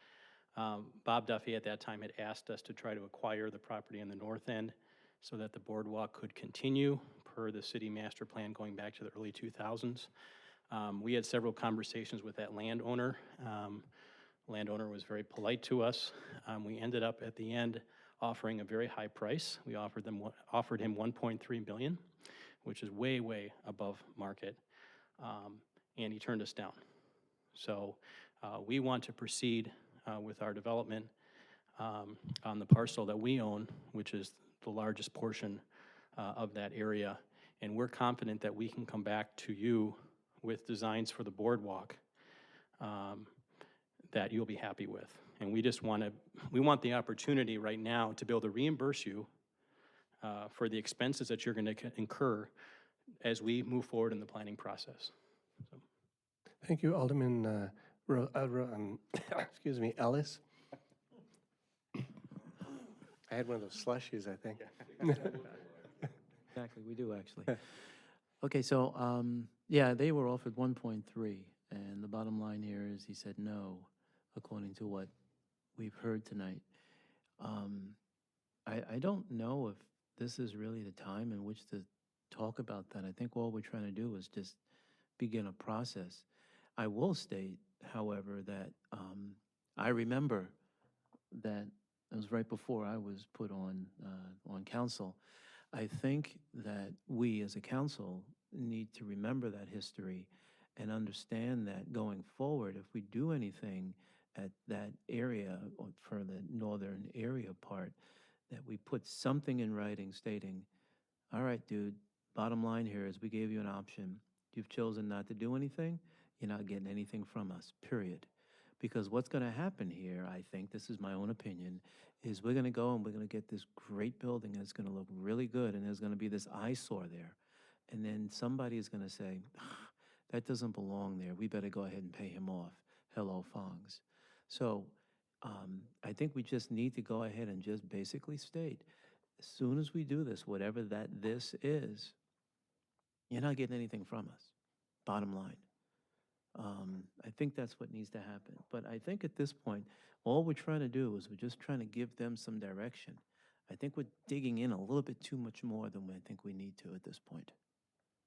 Bob Duffy at that time had asked us to try to acquire the property on the north end so that the boardwalk could continue per the city master plan going back to the early 2000s. We had several conversations with that landowner. Landowner was very polite to us. We ended up at the end offering a very high price. We offered him 1.3 million, which is way, way above market, and he turned us down. So we want to proceed with our development on the parcel that we own, which is the largest portion of that area. And we're confident that we can come back to you with designs for the boardwalk that you'll be happy with. And we just want the opportunity right now to be able to reimburse you for the expenses that you're going to incur as we move forward in the planning process. So. Thank you, Alderman, excuse me, Ellis. I had one of those slushies, I think. Exactly, we do, actually. Okay, so, yeah, they were offered 1.3, and the bottom line here is he said no, according to what we've heard tonight. I don't know if this is really the time in which to talk about that. I think all we're trying to do is just begin a process. I will state, however, that I remember that it was right before I was put on council. I think that we, as a council, need to remember that history and understand that going forward, if we do anything at that area or for the northern area part, that we put something in writing stating, all right, dude, bottom line here is we gave you an option. You've chosen not to do anything. You're not getting anything from us, period. Because what's going to happen here, I think, this is my own opinion, is we're going to go and we're going to get this great building and it's going to look really good and there's going to be this eyesore there. And then somebody is going to say, that doesn't belong there. We better go ahead and pay him off. Hello, Fongs. So I think we just need to go ahead and just basically state, as soon as we do this, whatever that this is, you're not getting anything from us, bottom line. I think that's what needs to happen. But I think at this point, all we're trying to do is we're just trying to give them some direction. I think we're digging in a little bit too much more than I think we need to at this point.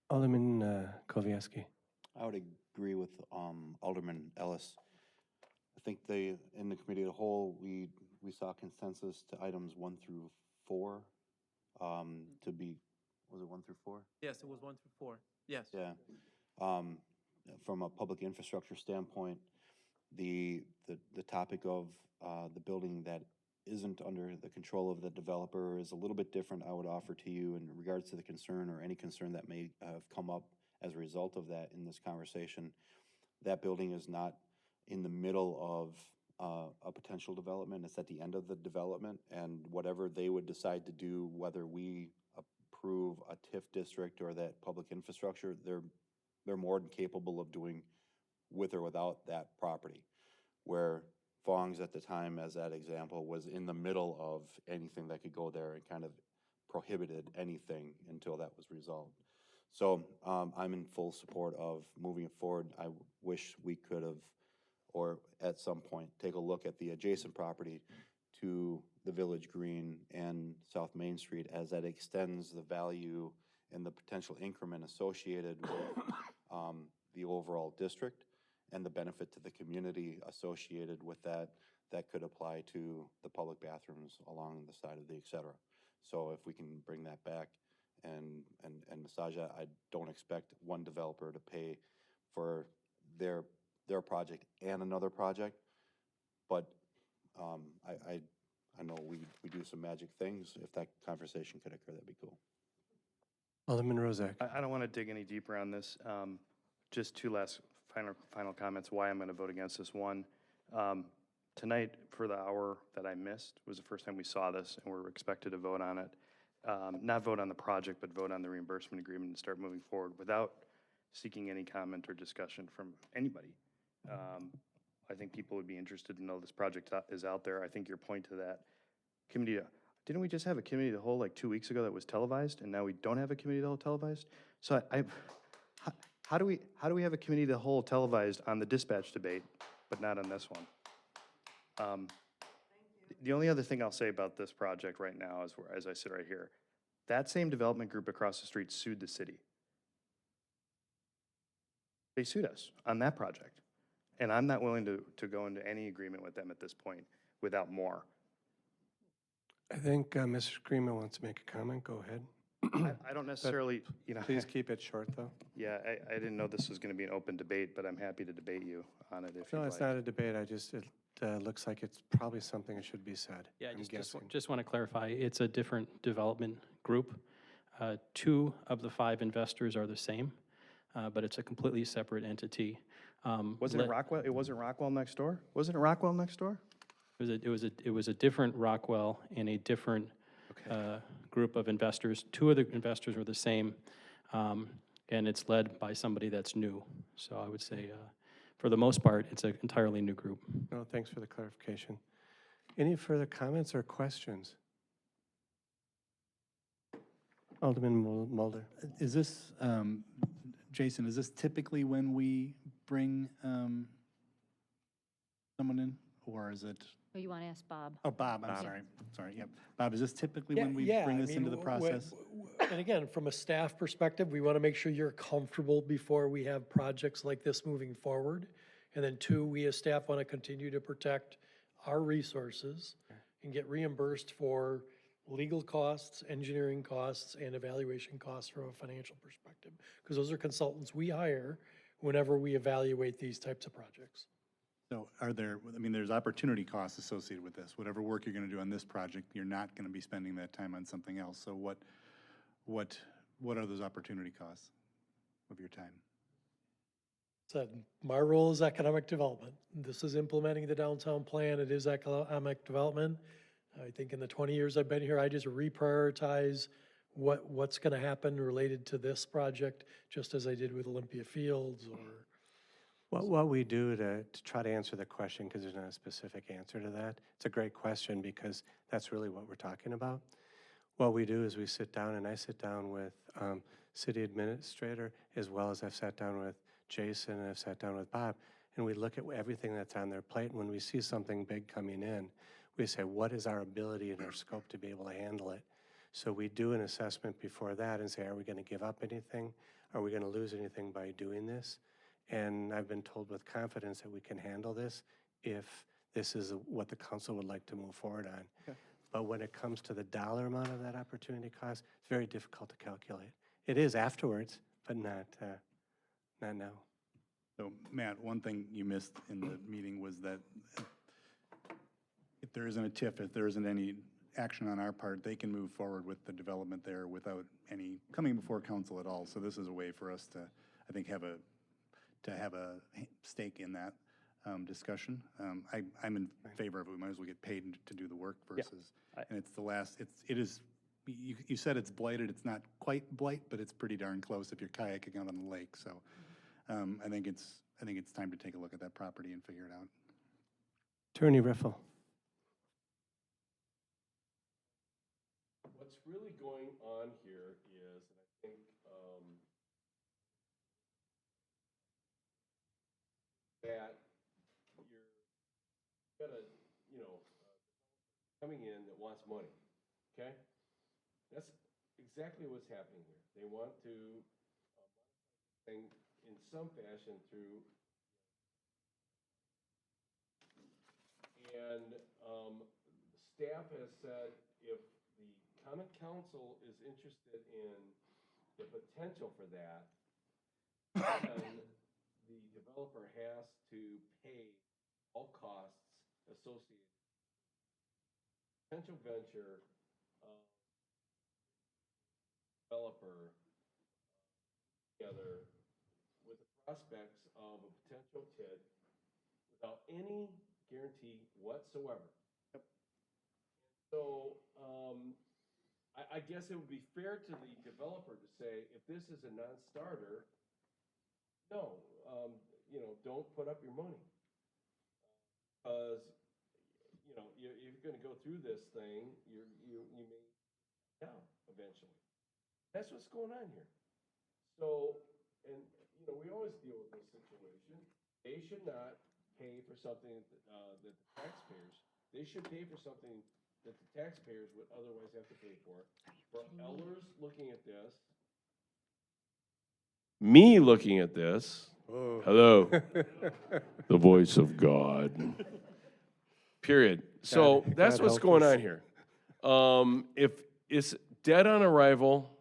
Alderman Kowalski. I would agree with Alderman Ellis. I think in the committee of the whole, we saw consensus to items 1 through 4 to be, was it 1 through 4? Yes, it was 1 through 4. Yes. Yeah. From a public infrastructure standpoint, the topic of the building that isn't under the control of the developer is a little bit different. I would offer to you in regards to the concern or any concern that may have come up as a result of that in this conversation. That building is not in the middle of a potential development. It's at the end of the development, and whatever they would decide to do, whether we approve a TIF district or that public infrastructure, they're more than capable of doing with or without that property. Where Fong's at the time, as that example, was in the middle of anything that could go there and kind of prohibited anything until that was resolved. So I'm in full support of moving it forward. I wish we could have, or at some point, take a look at the adjacent property to the Village Green and South Main Street as that extends the value and the potential increment associated with the overall district and the benefit to the community associated with that could apply to the public bathrooms along the side of the et cetera. So if we can bring that back and massage that, I don't expect one developer to pay for their project and another project, but I know we do some magic things. If that conversation could occur, that'd be cool. Alderman Rozak. I don't want to dig any deeper on this. Just two last final comments why I'm going to vote against this. One, tonight for the hour that I missed was the first time we saw this, and we're expected to vote on it. Not vote on the project, but vote on the reimbursement agreement and start moving forward without seeking any comment or discussion from anybody. I think people would be interested to know this project is out there. I think your point to that committee, didn't we just have a committee of the whole like 2 weeks ago that was televised, and now we don't have a committee of the whole televised? So how do we have a committee of the whole televised on the dispatch debate, but not on this one? The only other thing I'll say about this project right now is, as I sit right here, that same development group across the street sued the city. They sued us on that project. And I'm not willing to go into any agreement with them at this point without more. I think Mr. Screamer wants to make a comment. Go ahead. I don't necessarily, Please keep it short, though. Yeah, I didn't know this was going to be an open debate, but I'm happy to debate you on it if No, you'd it's like. not a debate. It looks like it's probably something that should be said. Yeah, I'm guessing. just want to clarify, it's a different development group. 2 of the 5 investors are the same, but it's a completely separate entity. Wasn't it Rockwell? It wasn't Rockwell next door? Wasn't it Rockwell next door? It was a different Rockwell and a different group of investors. 2 of the investors were the same, and it's led by somebody that's new. So I would say, for the most part, it's an entirely new group. No, thanks for the clarification. Any further comments or questions? Alderman Mulder. Is this, Jason, is this typically when we bring someone in, or is it? Oh, you want to ask Bob? Oh, Bob, I'm sorry, yep. Bob, is this typically when we Yeah, bring I this into the mean, process? And again, from a staff perspective, we want to make sure you're comfortable before we have projects like this moving forward. And then two, we as staff want to continue to protect our resources and get reimbursed for legal costs, engineering costs, and evaluation costs from a financial perspective. Because those are consultants we hire whenever we evaluate these types of projects. So are there, I mean, there's opportunity costs associated with this. Whatever work you're gonna do on this project, you're not gonna be spending that time on something else. So what are those opportunity costs of your time? So my role is economic development. This is implementing the downtown plan. It is economic development. I think in the 20 years I've been here, I just reprioritize what's going to happen related to this project, just as I did with Olympia Fields or. What we do to try to answer the question, because there's not a specific answer to that, it's a great question because that's really what we're talking about. What we do is we sit down, and I sit down with city administrator, as well as I've sat down with Jason, and I've sat down with Bob, and we look at everything that's on their plate. And when we see something big coming in, we say, what is our ability and our scope to be able to handle it? So we do an assessment before that and say, are we going to give up anything? Are we going to lose anything by doing this? And I've been told with confidence that we can handle this if this is what the council would like to move forward on. Okay. But when it comes to the dollar amount of that opportunity cost, it's very difficult to calculate. It is afterwards, but not now. So Matt, one thing you missed in the meeting was that if there isn't a TIF, if there isn't any action on our part, they can move forward with the development there without any coming before council at all. So this is a way for us to, I think, have a stake in that discussion. I'm in favor of it. We might as well get paid to do the work versus, and it's the last, it is, you said it's blighted. It's not quite blight, but it's pretty darn close if you're kayaking out on the lake. So I think it's time to take a look at that property and figure it out. Attorney Riffle. What's really going on here is, and I think that you're got a, coming in that wants money, okay? That's exactly what's happening here. They want to thing in some fashion through, and staff has said if the common council is interested in the potential for that, then the developer has to pay all costs associated potential venture developer together with the prospects of a potential TID without any guarantee whatsoever. Yep. So I guess it would be fair to the developer to say, if this is a non-starter, no, don't put up your money. Because, if you're going to go through this thing, you may down eventually. That's what's going on here. So, and, we always deal with this situation. They should not pay for something that the taxpayers, they should pay for something that the taxpayers would otherwise have to pay for. For Elders looking at this, me looking at this, hello, the voice of God. Period. So that's what's going on here. If it's dead on arrival,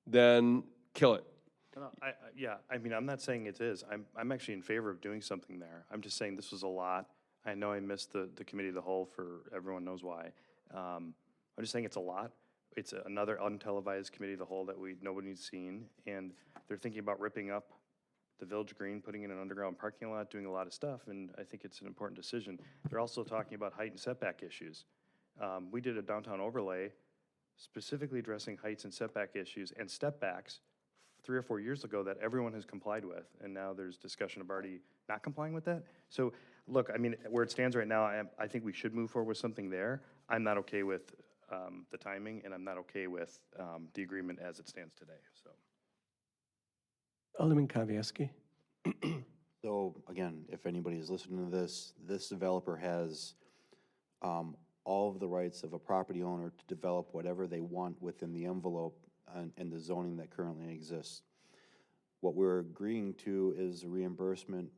then kill it. No, I mean, I'm not saying it is. I'm actually in favor of doing something there. I'm just saying this was a lot. I know I missed the committee of the whole for everyone knows why. I'm just saying it's a lot. It's another untelevised committee of the whole that nobody's seen, and they're thinking about ripping up the Village Green, putting in an underground parking lot, doing a lot of stuff, and I think it's an important decision. They're also talking about height and setback issues. We did a downtown overlay specifically addressing heights and setback issues and step backs 3 or 4 years ago that everyone has complied with, and now there's discussion of already not complying with that. So, look, I mean, where it stands right now, I think we should move forward with something there. I'm not okay with the timing, and I'm not okay with the agreement as it stands today, so. Alderman Kavieski. So again, if anybody is listening to this, this developer has all of the rights of a property owner to develop whatever they want within the envelope and the zoning that currently exists. What we're agreeing to is a reimbursement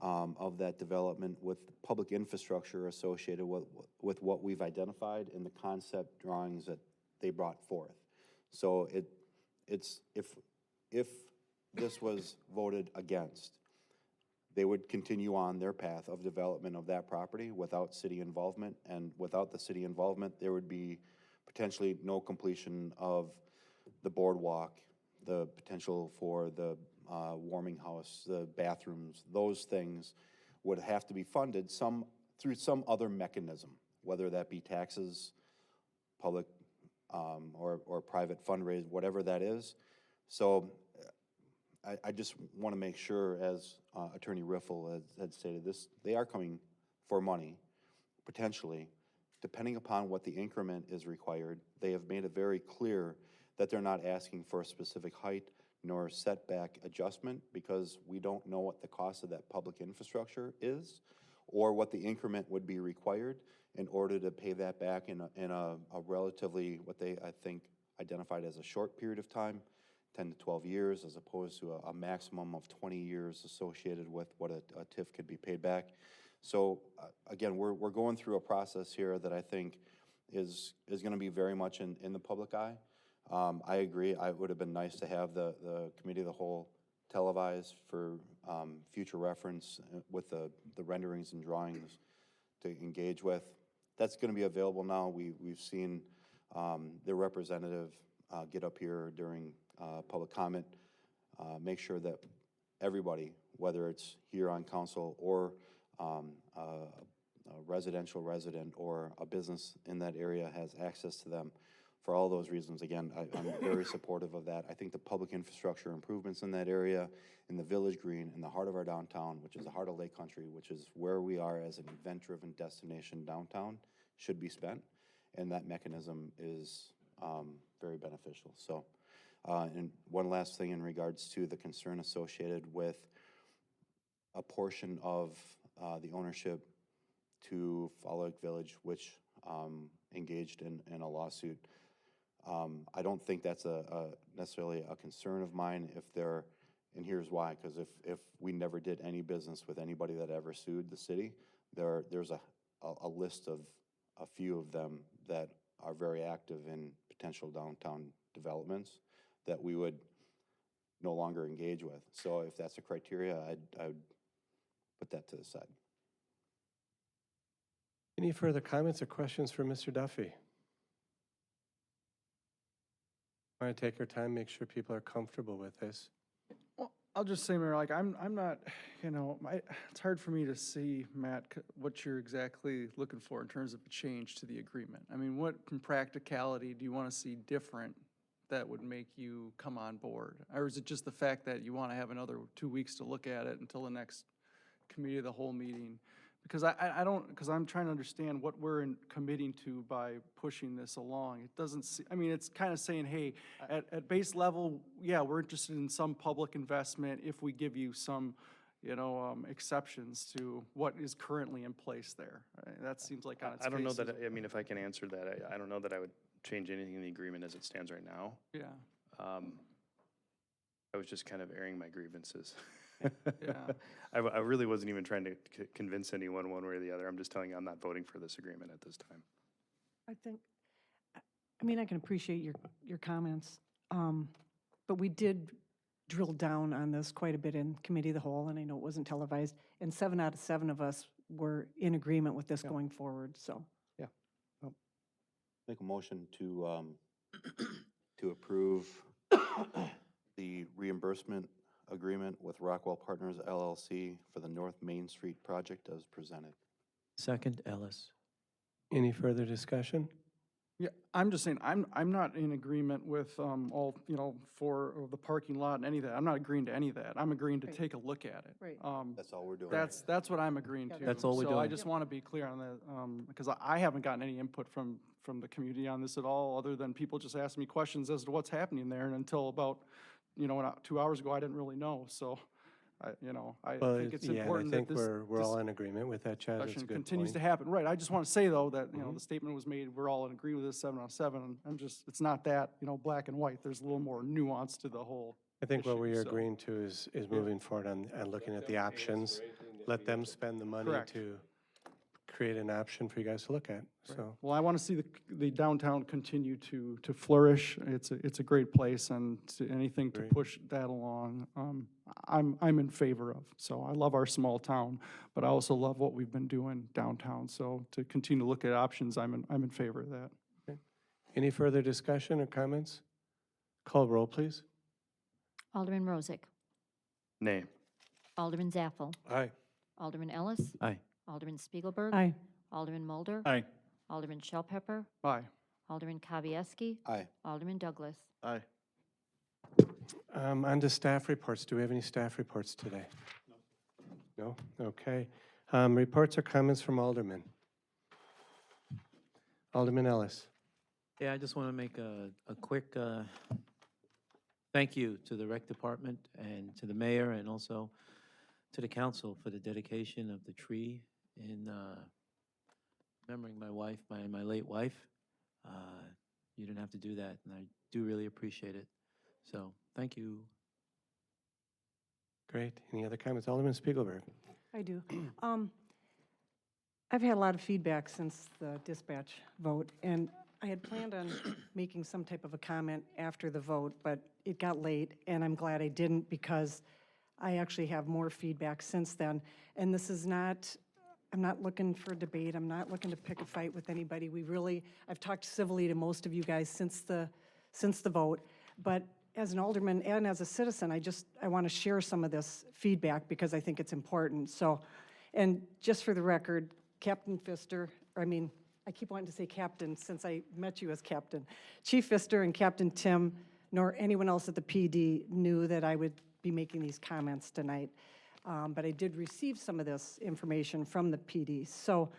of that development with public infrastructure associated with what we've identified in the concept drawings that they brought forth. So it's, if this was voted against, they would continue on their path of development of that property without city involvement, and without the city involvement, there would be potentially no completion of the boardwalk, the potential for the warming house, the bathrooms, those things would have to be funded through some other mechanism, whether that be taxes, public or private fundraise, whatever that is. So I just want to make sure, as Attorney Riffle had stated, they are coming for money, potentially, depending upon what the increment is required. They have made it very clear that they're not asking for a specific height nor setback adjustment, because we don't know what the cost of that public infrastructure is, or what the increment would be required in order to pay that back in a relatively, what they, I think, identified as a short period of time, 10 to 12 years, as opposed to a maximum of 20 years associated with what a TIF could be paid back. So again, we're going through a process here that I think is going to be very much in the public eye. I agree. It would have been nice to have the committee of the whole televised for future reference with the renderings and drawings to engage with. That's going to be available now. We've seen the representative get up here during public comment, make sure that everybody, whether it's here on council or a residential resident or a business in that area, has access to them. For all those reasons, again, I'm very supportive of that. I think the public infrastructure improvements in that area, in the Village Green, in the heart of our downtown, which is the heart of Lake Country, which is where we are as an event-driven destination downtown, should be spent. And that mechanism is very beneficial. So, and one last thing in regards to the concern associated with a portion of the ownership to Fall Lake Village, which engaged in a lawsuit. I don't think that's necessarily a concern of mine and here's why, because if we never did any business with anybody that ever sued the city, there's a list of a few of them that are very active in potential downtown developments that we would no longer engage with. So if that's a criteria, I would put that to the side. Any further comments or questions for Mr. Duffy? I want to take our time, make sure people are comfortable with this. Well, I'll just say, Mayor, like, I'm not, it's hard for me to see, Matt, what you're exactly looking for in terms of a change to the agreement. I mean, what in practicality do you want to see different that would make you come on board? Or is it just the fact that you want to have another 2 weeks to look at it until the next committee of the whole meeting? Because because I'm trying to understand what we're committing to by pushing this along. It doesn't it's kind of saying, hey, at base level, yeah, we're interested in some public investment if we give you some, exceptions to what is currently in place there. Right? That seems like on its I don't know face that, is- if I can answer that, I don't know that I would change anything in the agreement as it stands right now. Yeah, I was just kind of airing my grievances. yeah. I really wasn't even trying to convince anyone one way or the other. I'm just telling you I'm not voting for this agreement at this time. I think, I can appreciate your comments, but we did drill down on this quite a bit in Committee of the Whole, and I know it wasn't televised, and 7 out of 7 of us were in agreement with this going forward, so. Yeah. Make a motion to approve the reimbursement agreement with Rockwell Partners LLC for the North Main Street project as presented. Second, Ellis. Any further discussion? Yeah, I'm just saying, I'm not in agreement with all, for the parking lot and any of that. I'm not agreeing to any of that. I'm agreeing to take a look at it. Right. That's all we're doing. That's what I'm agreeing to. That's all we're So I doing. just want to be clear on that, because I haven't gotten any input from the community on this at all, other than people just asking me questions as to what's happening there, and until about, 2 hours ago, I didn't really know, so, I Well, think it's yeah, and I important that think this we're all in agreement with that, Chad. That's a discussion good continues to point. happen. Right, I just want to say, though, that, the statement was made, we're all in agreement with this 7 on 7. It's not that, black and white. There's a little more nuance to the whole I think what issue, we are so- agreeing to is moving forward on looking at the options. Let them spend the money Correct. to create an option for you guys to look at, so. Well, I want to see the downtown continue to flourish. It's a great place, and anything to Great. push that along, I'm in favor of. So I love our small town, but I also love what we've been doing downtown. So to continue to look at options, I'm in favor of that. Any further discussion or comments? Call roll, please. Alderman Rozak. Nay. Alderman Zaffel. Aye. Alderman Ellis. Aye. Alderman Spiegelberg. Aye. Alderman Mulder. Aye. Alderman Shellpepper. Aye. Alderman Kavieski. Aye. Alderman Douglas. Aye. On to staff reports. Do we have any staff reports today? No? Okay. Reports or comments from aldermen? Alderman Ellis. Yeah, I just want to make a quick thank you to the rec department and to the mayor and also to the council for the dedication of the tree in remembering my wife, my late wife. You didn't have to do that, and I do really appreciate it. So, thank you. Great. Any other comments? Alderman Spiegelberg. I do. I've had a lot of feedback since the dispatch vote, and I had planned on making some type of a comment after the vote, but it got late, and I'm glad I didn't because I actually have more feedback since then. And this is not, I'm not looking for a debate. I'm not looking to pick a fight with anybody. I've talked civilly to most of you guys since the vote, but as an alderman and as a citizen, I want to share some of this feedback because I think it's important. So, and just for the record, Captain Pfister, I keep wanting to say captain since I met you as captain. Chief Pfister and Captain Tim, nor anyone else at the PD knew that I would be making these comments tonight. But I did receive some of this information from the PD. So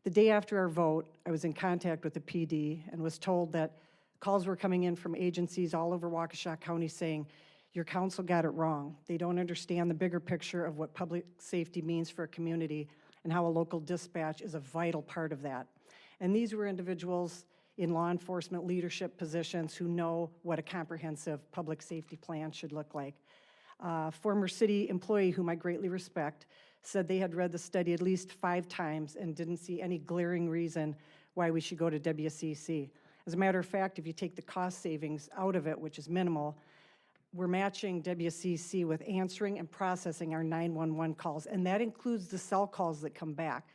the day after our vote, I was in contact with the PD and was told that calls were coming in from agencies all over Waukesha County saying, your council got it wrong. They don't understand the bigger picture of what public safety means for a community and how a local dispatch is a vital part of that. And these were individuals in law enforcement leadership positions who know what a comprehensive public safety plan should look like. Former city employee whom I greatly respect said they had read the study at least 5 times and didn't see any glaring reason why we should go to WCC. As a matter of fact, if you take the cost savings out of it, which is minimal, we're matching WCC with answering and processing our 911 calls, and that includes the cell calls that come back.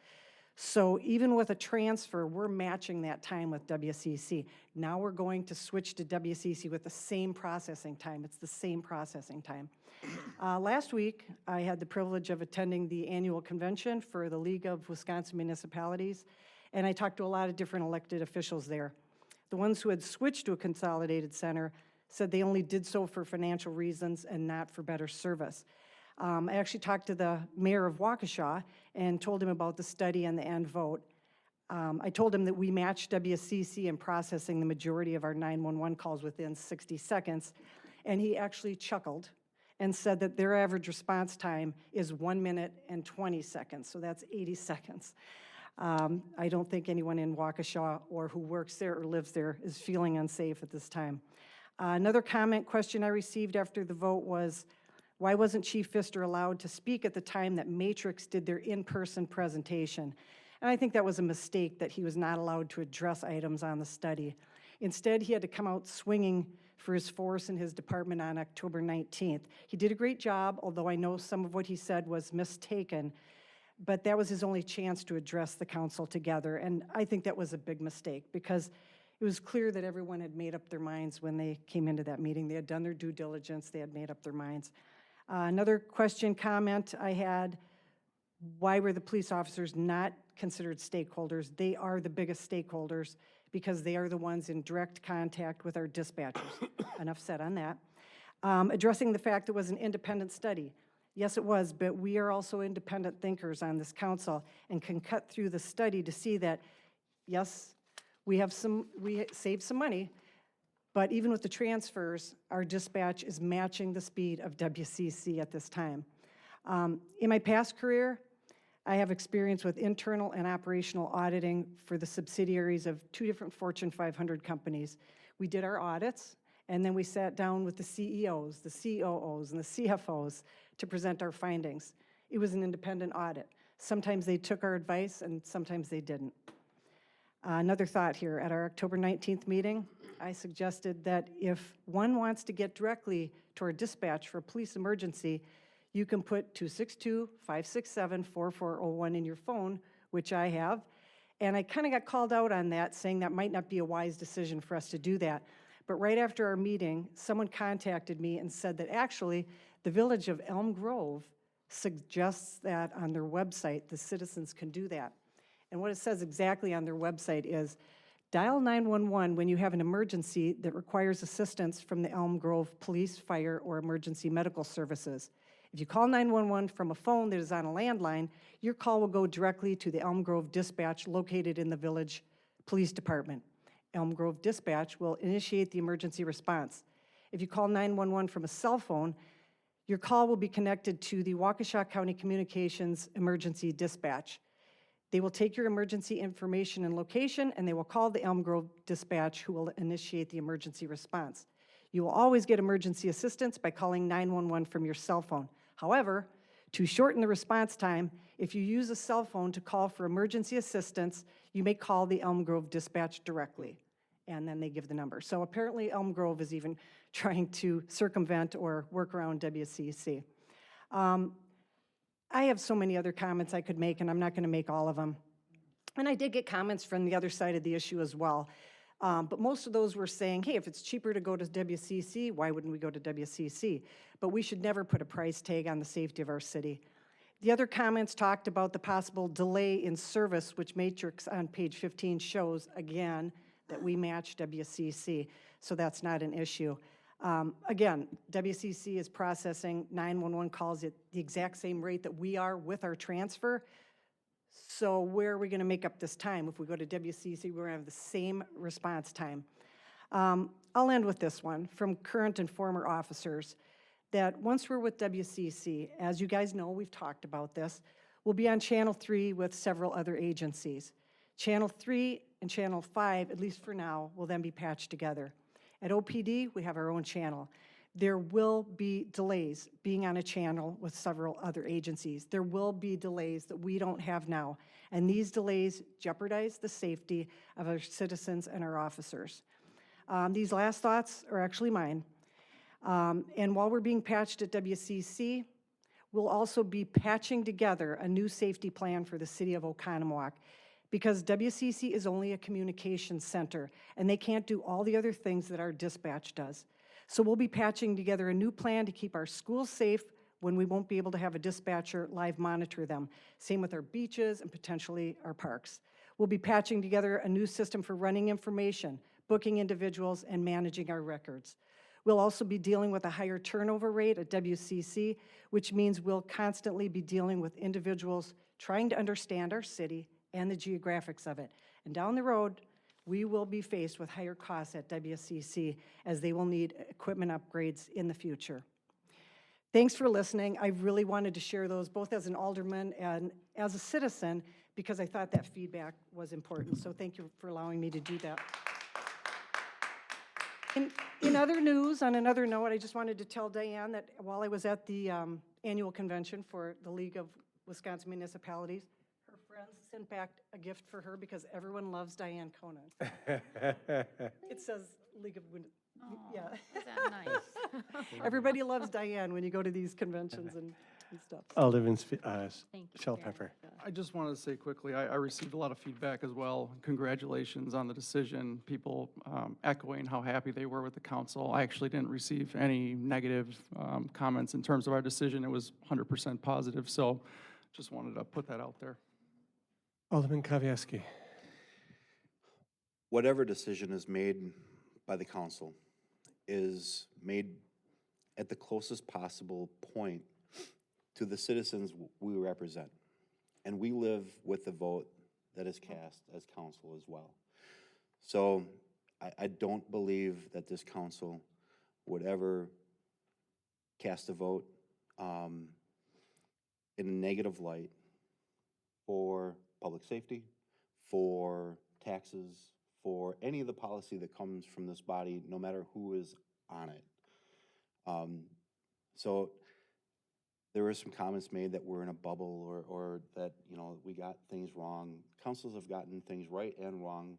So even with a transfer, we're matching that time with WCC. Now we're going to switch to WCC with the same processing time. It's the same processing time. Last week, I had the privilege of attending the annual convention for the League of Wisconsin Municipalities, and I talked to a lot of different elected officials there. The ones who had switched to a consolidated center said they only did so for financial reasons and not for better service. I actually talked to the mayor of Waukesha and told him about the study and the end vote. I told him that we matched WCC in processing the majority of our 911 calls within 60 seconds, and he actually chuckled and said that their average response time is 1 minute and 20 seconds, so that's 80 seconds. I don't think anyone in Waukesha or who works there or lives there is feeling unsafe at this time. Another question I received after the vote was, why wasn't Chief Pfister allowed to speak at the time that Matrix did their in-person presentation? And I think that was a mistake that he was not allowed to address items on the study. Instead, he had to come out swinging for his force in his department on October 19th. He did a great job, although I know some of what he said was mistaken, but that was his only chance to address the council together. And I think that was a big mistake because it was clear that everyone had made up their minds when they came into that meeting. They had done their due diligence, they had made up their minds. Another comment I had, why were the police officers not considered stakeholders? They are the biggest stakeholders because they are the ones in direct contact with our dispatchers. Enough said on that. Addressing the fact it was an independent study. Yes, it was, but we are also independent thinkers on this council and can cut through the study to see that, yes, we saved some money, but even with the transfers, our dispatch is matching the speed of WCC at this time. In my past career, I have experience with internal and operational auditing for the subsidiaries of 2 different Fortune 500 companies. We did our audits, and then we sat down with the CEOs, the COOs, and the CFOs to present our findings. It was an independent audit. Sometimes they took our advice, and sometimes they didn't. Another thought here, at our October 19th meeting, I suggested that if one wants to get directly to our dispatch for a police emergency, you can put 262-567-4401 in your phone, which I have. And I kind of got called out on that, saying that might not be a wise decision for us to do that. But right after our meeting, someone contacted me and said that actually the village of Elm Grove suggests that on their website, the citizens can do that. And what it says exactly on their website is, dial 911 when you have an emergency that requires assistance from the Elm Grove Police, Fire, or Emergency Medical Services. If you call 911 from a phone that is on a landline, your call will go directly to the Elm Grove Dispatch located in the Village Police Department. Elm Grove Dispatch will initiate the emergency response. If you call 911 from a cell phone, your call will be connected to the Waukesha County Communications Emergency Dispatch. They will take your emergency information and location, and they will call the Elm Grove Dispatch, who will initiate the emergency response. You will always get emergency assistance by calling 911 from your cell phone. However, to shorten the response time, if you use a cell phone to call for emergency assistance, you may call the Elm Grove Dispatch directly, and then they give the number. So apparently Elm Grove is even trying to circumvent or work around WCC. I have so many other comments I could make, and I'm not going to make all of them. And I did get comments from the other side of the issue as well. But most of those were saying, hey, if it's cheaper to go to WCC, why wouldn't we go to WCC? But we should never put a price tag on the safety of our city. The other comments talked about the possible delay in service, which Matrix on page 15 shows, again, that we match WCC, so that's not an issue. Again, WCC is processing 911 calls at the exact same rate that we are with our transfer. So where are we going to make up this time? If we go to WCC, we're going to have the same response time. I'll end with this one from current and former officers, that once we're with WCC, as you guys know, we've talked about this, we'll be on Channel 3 with several other agencies. Channel 3 and Channel 5, at least for now, will then be patched together. At OPD, we have our own channel. There will be delays being on a channel with several other agencies. There will be delays that we don't have now, and these delays jeopardize the safety of our citizens and our officers. These last thoughts are actually mine. And while we're being patched at WCC, we'll also be patching together a new safety plan for the city of Oconomowoc, because WCC is only a communications center, and they can't do all the other things that our dispatch does. So we'll be patching together a new plan to keep our schools safe when we won't be able to have a dispatcher live monitor them. Same with our beaches and potentially our parks. We'll be patching together a new system for running information, booking individuals, and managing our records. We'll also be dealing with a higher turnover rate at WCC, which means we'll constantly be dealing with individuals trying to understand our city and the geographics of it. And down the road, we will be faced with higher costs at WCC, as they will need equipment upgrades in the future. Thanks for listening. I really wanted to share those both as an alderman and as a citizen, because I thought that feedback was important. So thank you for allowing me to do that. In other news, on another note, I just wanted to tell Diane that while I was at the annual convention for the League of Wisconsin Municipalities, her friends sent back a gift for her because everyone loves Diane Conan. It says League of yeah. Is that nice? Everybody loves Diane when you go to these conventions and stuff. Alderman Thank you, Shell Karen. Pepper. I just wanted to say quickly, I received a lot of feedback as well. Congratulations on the decision. People echoing how happy they were with the council. I actually didn't receive any negative comments in terms of our decision. It was 100% positive, so just wanted to put that out there. Alderman Kavieski. whatever decision is made by the council is made at the closest possible point to the citizens we represent. And we live with the vote that is cast as council as well. So I don't believe that this council would ever cast a vote in a negative light for public safety, for taxes, for any of the policy that comes from this body, no matter who is on it. So there were some comments made that we're in a bubble or that, you know, we got things wrong. Councils have gotten things right and wrong,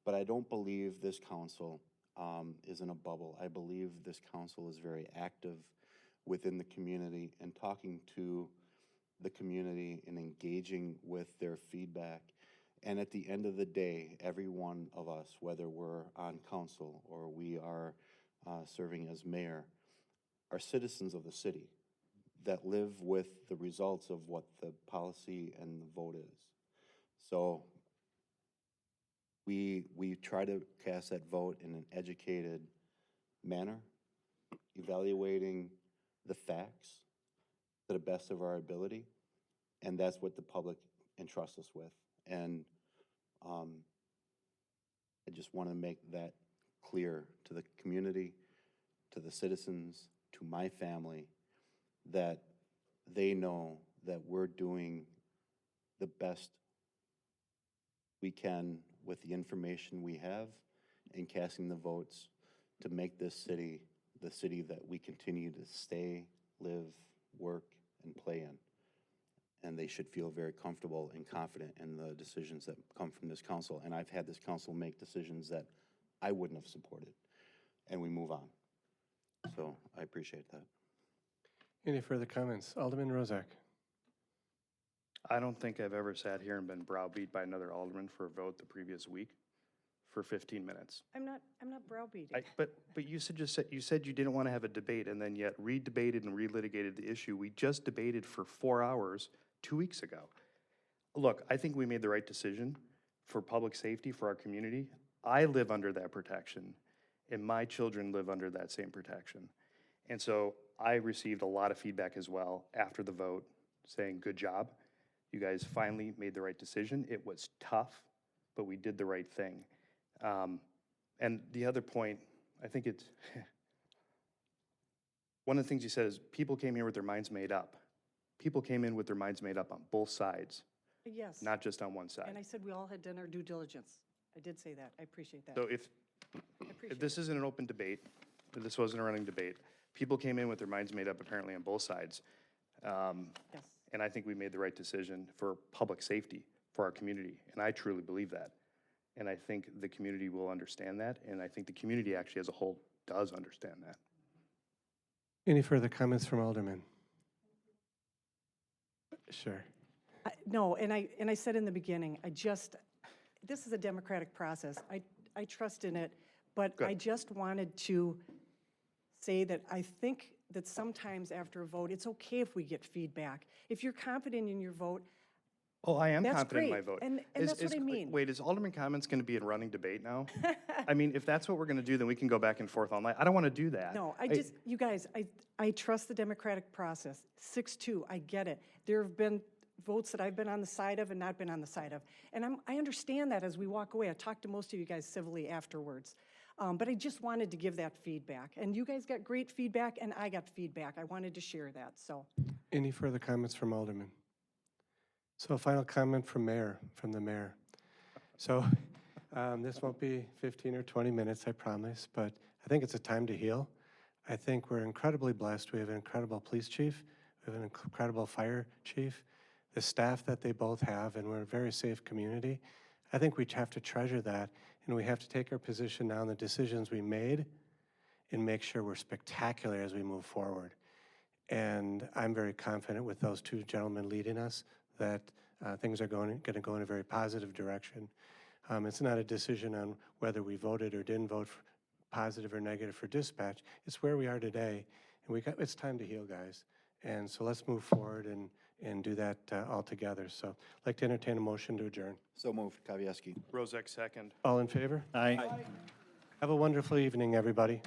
but I don't believe this council is in a bubble. I believe this council is very active within the community and talking to the community and engaging with their feedback. And at the end of the day, every one of us, whether we're on council or we are serving as mayor, are citizens of the city that live with the results of what the policy and the vote is. So we try to cast that vote in an educated manner, evaluating the facts to the best of our ability, and that's what the public entrusts us with. And I just want to make that clear to the community, to the citizens, to my family, that they know that we're doing the best we can with the information we have and casting the votes to make this city the city that we continue to stay, live, work, and play in. And they should feel very comfortable and confident in the decisions that come from this council. And I've had this council make decisions that I wouldn't have supported, and we move on. So I appreciate that. Any further comments? Alderman Rozak. I don't think I've ever sat here and been browbeat by another alderman for a vote the previous week for 15 minutes. I'm not browbeating. But you said you didn't want to have a debate and then yet re-debated and relitigated the issue. We just debated for 4 hours 2 weeks ago. Look, I think we made the right decision for public safety, for our community. I live under that protection, and my children live under that same protection. And so I received a lot of feedback as well after the vote saying, good job. You guys finally made the right decision. It was tough, but we did the right thing. And the other point, I think it's, one of the things you said is people came here with their minds made up. People came in with their minds made up on both sides, Yes. not just on one side. And I said we all had done our due diligence. I did say that. I appreciate that. So if this isn't an open debate, if this wasn't a running debate, people came in with their minds made up apparently on both sides. Yes. And I think we made the right decision for public safety, for our community, and I truly believe that. And I think the community will understand that, and I think the community actually as a whole does understand that. Any further comments from aldermen? Sure. No, and I said in the beginning, this is a democratic process. I trust in it, but Good. I just wanted to say that I think that sometimes after a vote, it's okay if we get feedback. If you're confident in your vote, Oh, I am that's confident in my great. vote. And that's what I mean. Wait, is Alderman comments going to be in running debate now? I mean, if that's what we're going to do, then we can go back and forth online. I don't want to do that. No, you guys, I trust the democratic process. 6-2, I get it. There have been votes that I've been on the side of and not been on the side of. And I understand that as we walk away. I talked to most of you guys civilly afterwards. But I just wanted to give that feedback. And you guys got great feedback, and I got feedback. I wanted to share that, so. Any further comments from aldermen? So a final comment from the mayor. So this won't be 15 or 20 minutes, I promise, but I think it's a time to heal. I think we're incredibly blessed. We have an incredible police chief. We have an incredible fire chief, the staff that they both have, and we're a very safe community. I think we have to treasure that, and we have to take our position now on the decisions we made and make sure we're spectacular as we move forward. And I'm very confident with those two gentlemen leading us that things are going to go in a very positive direction. It's not a decision on whether we voted or didn't vote for positive or negative for dispatch. It's where we are today, and it's time to heal, guys. And so let's move forward and do that all together. So I'd like to entertain a motion to adjourn. So moved, Kavieski. Rozak, second. All in favor? Aye. Have a wonderful evening, everybody.